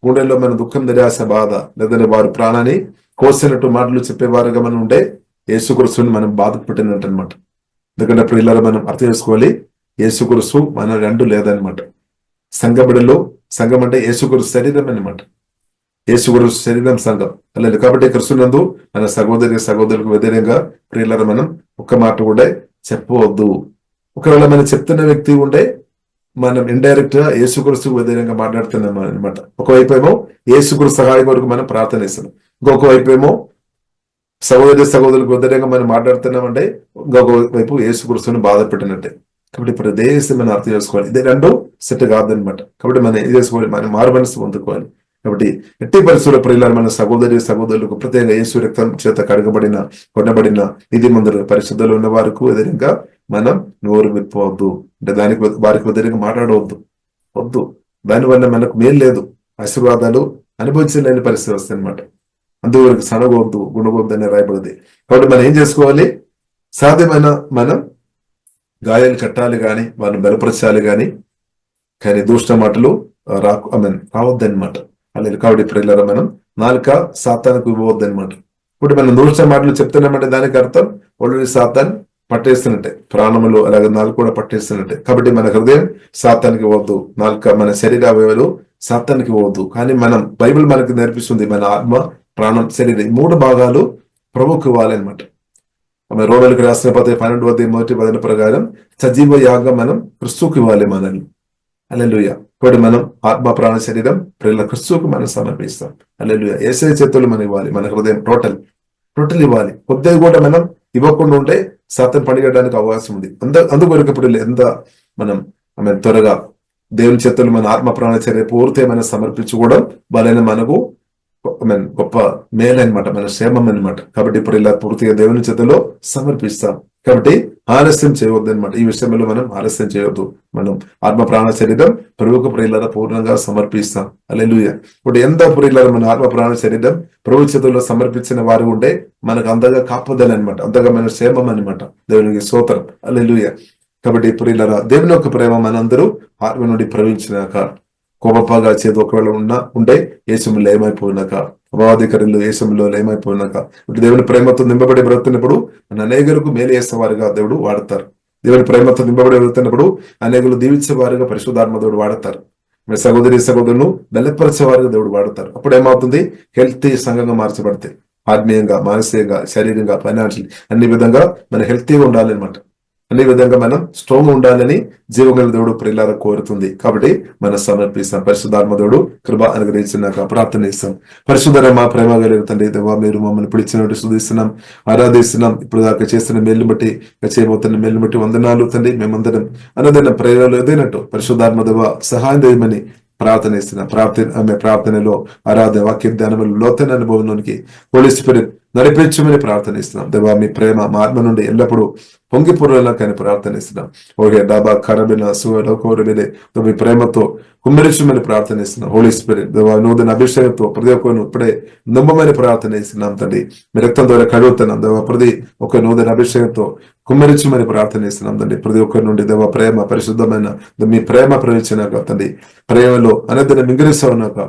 గుండెల్లో మన దుఃఖం, నిరాశ, బాధ, లేదంటే వారి ప్రాణాన్ని కోసినట్టు మాటలు చెప్పేవారుగా మనం ఉంటే యేసుక్రీస్తుని మనం బాధ పెట్టినట్టు అనమాట. ఎందుకంటే ప్రియులారా మనం అర్థం చేసుకోవాలి, యేసుక్రీస్తు మన రెండు లేదనమాట. సంఘం అంటే యేసుక్రీస్తు శరీరం అనమాట. యేసుక్రీస్తు శరీరం సంఘం. అలాగే కాబట్టి క్రీస్తునందు మన సహోదరులకు వ్యతిరేకంగా ప్రియులారా మనం ఒక్క మాట కూడా చెప్పవద్దు. ఒకవేళ మనం చెప్తున్న వ్యక్తి ఉంటే మనం ఇండైరెక్ట్ గా యేసుక్రీస్తుకు వ్యతిరేకంగా మాట్లాడుతున్నాం అనమాట. ఒకవైపు ఏమో యేసుక్రీస్తు సహాయం వరకు మనం ప్రార్థన ఇస్తున్నాం, ఇంకొక వైపు ఏమో సహోదరులకు వ్యతిరేకంగా మనం మాట్లాడుతున్నామంటే ఇంకొక వైపు యేసుక్రీస్తుని బాధ పెట్టినట్టే. కాబట్టి ప్రదేశం మనం అర్థం చేసుకోవాలి, ఇది రెండు సెట్ కాదనమాట. కాబట్టి మనం ఏం చేసుకోవాలి? మనం మారు మనసు పొందుకోవాలి. కాబట్టి ఎట్టి పరిస్థితుల ప్రియులారా మన సహోదరులకు ప్రత్యేక యేసు రక్తం చేత కొనబడిన నిధి మందులు పరిశుద్ధులు ఉన్న వారికి వ్యతిరేకంగా మనం నోరు విప్పవద్దు. అంటే వారికి వ్యతిరేకంగా మాట్లాడవద్దు. దానివల్ల మనకు మేలు లేదు, ఆశీర్వాదాలు అనుభవించలేని పరిస్థితి వస్తుంది అనమాట. అందువరకు సనగవద్దు, గుణగొద్దు అని రాయబడింది. కాబట్టి మనం ఏం చేసుకోవాలి? సాధ్యమైన మనం గాయాలు కట్టాలి కానీ, వారిని బలపరచాలి కానీ దుష్ట మాటలు రావద్దనమాట. అలాగే కాబట్టి ప్రియులారా మనం నాలుక సాతానికి ఇవ్వవద్దు అనమాట. ఇప్పుడు మనం దుష్ట మాటలు చెప్తున్నామంటే దానికి అర్థం ఆల్రెడీ సాతాన్ పట్టేస్తున్నట్టే, ప్రాణములు అలాగే నాలుక కూడా పట్టేస్తున్నట్టే. కాబట్టి మన హృదయం సాతానికి ఇవ్వద్దు, నాలుక మన శరీర అవయవాలు సాతానికి ఇవ్వద్దు. కానీ మనం బైబిల్ మనకు నేర్పిస్తుంది, మన ఆత్మ, ప్రాణం, శరీరం 3 భాగాలు ప్రభువుకు ఇవ్వాలి అనమాట. రోమలకు రాసిన 12:1 ప్రకారం సజీవ యాగం మనం క్రీస్తుకు ఇవ్వాలి మనల్ని. హల్లెలూయా. కాబట్టి మనం ఆత్మ, ప్రాణ, శరీరం ప్రియుల క్రీస్తుకు మనం సమర్పిస్తాం. హల్లెలూయా. యేసయ్య చేతులు మనం ఇవ్వాలి, మన హృదయం టోటల్ ఇవ్వాలి. కొద్దిగా కూడా మనం ఇవ్వకుండా ఉంటే సాతాను పనిగడానికి అవకాశం ఉంది. అందుకొరకు ఇప్పుడు ఎంత మనం త్వరగా దేవుని చేతులు మన ఆత్మ, ప్రాణ, శరీరం పూర్తిగా మనం సమర్పించుకోవడం వలన మనకు గొప్ప మేలనమాట, మన క్షేమం అనమాట. కాబట్టి ఇప్పుడు ఇలా పూర్తిగా దేవుని చేతిలో సమర్పిస్తాం. కాబట్టి ఆలస్యం చేయవద్దు అనమాట. ఈ విషయంలో మనం ఆలస్యం చేయవద్దు. మనం ఆత్మ, ప్రాణ, శరీరం ప్రభువుకు ప్రియులారా పూర్ణంగా సమర్పిస్తాం. హల్లెలూయా. ఇప్పుడు ఎంత ప్రియులారా మన ఆత్మ, ప్రాణ, శరీరం ప్రభు చేతుల్లో సమర్పించిన వారు ఉంటే మనకు అంతగా కాపుదలు అనమాట, అంతగా మన క్షేమం అనమాట. దేవునికి స్తోత్రం. హల్లెలూయా. కాబట్టి ప్రియులారా దేవుని యొక్క ప్రేమ మనందరూ ఆత్మ నుండి ప్రవహించినాక, కోపగా చేదు ఒకవేళ ఉంటే యేసులో ఏమైపోయినాక, అపవాదికరులు యేసులో ఏమైపోయినాక, దేవుని ప్రేమతో నింపబడి బ్రతున్నప్పుడు అనేకులకు మేలు చేసేవారుగా దేవుడు వాడతారు. దేవుని ప్రేమతో నింపబడి బ్రతున్నప్పుడు అనేకులు దీవించేవారుగా పరిశుద్ధాత్మ దేవుడు వాడతారు. మీ సహోదరి సహోదరులు బలపరిచేవారుగా దేవుడు వాడతారు. అప్పుడు ఏమవుతుంది? హెల్తీ సంఘంగా మార్చబడితే ఆత్మీయంగా, మానసికంగా, శారీరంగా, ఫైనాన్షియల్ అన్ని విధంగా మనం హెల్తీగా ఉండాలి అనమాట. అన్ని విధంగా మనం స్ట్రాంగ్ ఉండాలని జీవగల దేవుడు ప్రియులారా కోరుతుంది. కాబట్టి మనం సమర్పిస్తాం. పరిశుద్ధాత్మ దేవుడు కృప అనుగ్రహించినాక ప్రార్థన ఇస్తాం. పరిశుద్ధ మా ప్రేమ కలిగిన తండ్రి దేవా, మీరు మమ్మల్ని పిలిచినట్టు స్తుతిస్తున్నాం, ఆరాధిస్తున్నాం. ఇప్పుడు దాకా చేస్తున్న మేలు బట్టి, చేయబోతున్న మేలు బట్టి వందనాలు తండ్రి. మేమందరం అన్నదన్న ప్రేరణలు ఎదిగినట్టు పరిశుద్ధాత్మ దేవ సహాయం చేయమని ప్రార్థనిస్తున్నాం. ప్రార్థనలో ఆరాధన, వాక్య ధ్యానములు లోతైన అనుభవంలోనికి హోలీ స్పిరిట్ నడిపించమని ప్రార్థనిస్తున్నాం. దేవా, మీ ప్రేమ మా ఆత్మ నుండి ఎల్లప్పుడూ పొంగి పొరలాకని ప్రార్థనిస్తున్నాం. ఓకే డాబా ఖరబిన సువలోకోరబిలే మీ ప్రేమతో కుమ్మరించమని ప్రార్థనిస్తున్నాం. హోలీ స్పిరిట్ దేవా, నూతన అభిషేకంతో ప్రతి ఒక్కరిని ఇప్పుడే నమ్మమని ప్రార్థనిస్తున్నాం తండ్రి. మీ రక్తం ద్వారా కడుగుతున్నాం దేవా. ప్రతి ఒక్క నూతన అభిషేకంతో కుమ్మరించమని ప్రార్థనిస్తున్నాం తండ్రి. ప్రతి ఒక్కరి నుండి దేవ ప్రేమ, పరిశుద్ధమైన మీ ప్రేమ ప్రవచించాక తండ్రి, ప్రేమలో అనదిన మింగిరిస్తా ఉన్నాక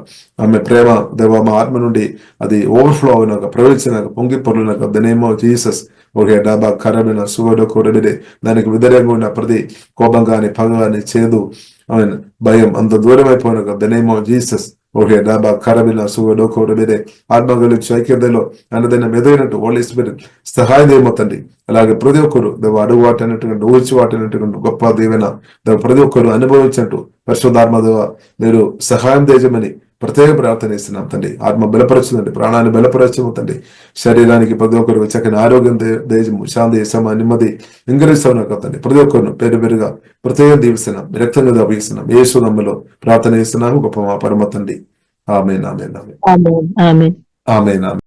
ఆమె ప్రేమ దేవ మా ఆత్మ నుండి అది ఓవర్ఫ్లో అవునాక, ప్రవచించినాక, పొంగి పొర్లునాక the name of Jesus. Okay డాబా ఖరబిన సువలోకోరబిలే దానికి వ్యతిరేకంగా ఉన్న ప్రతి కోపం కానీ, పగ కానీ, చేదు, భయం అంత దూరం అయిపోయినాక the name of Jesus. Okay డాబా ఖరబిన సువలోకోరబిలే ఆత్మగలి ఐక్యతలో అన్నదైన మెదైనట్టు హోలీ స్పిరిట్ సహాయం ఏమవుతండి. అలాగే ప్రతి ఒక్కరు దేవ అడుగు వాటినట్టుగా, ఊర్చి వాటినట్టుగా గొప్ప దీవెన దేవ ప్రతి ఒక్కరు అనుభవించినట్టు పరిశుద్ధాత్మ దేవ మీరు సహాయం తేజమని ప్రత్యేక ప్రార్థన ఇస్తున్నాం తండ్రి. ఆత్మ బలపరచుదండి, ప్రాణాన్ని బలపరచము తండ్రి. శరీరానికి ప్రతి ఒక్కరు చక్కని ఆరోగ్యం, దేశము, శాంతి, సమ, నెమ్మది ఇంకరిస్తావు తండ్రి. ప్రతి ఒక్కరును పేరు పేరుగా ప్రత్యేక దీవిస్తున్నాం, రక్తంగా దభిస్తున్నాం. యేసు నామములో ప్రార్థన ఇస్తున్నాము గొప్ప మా పరమ తండ్రి. ఆమేన్, ఆమేన్, ఆమేన్, ఆమేన్, ఆమేన్. ఆమేన్, ఆమేన్.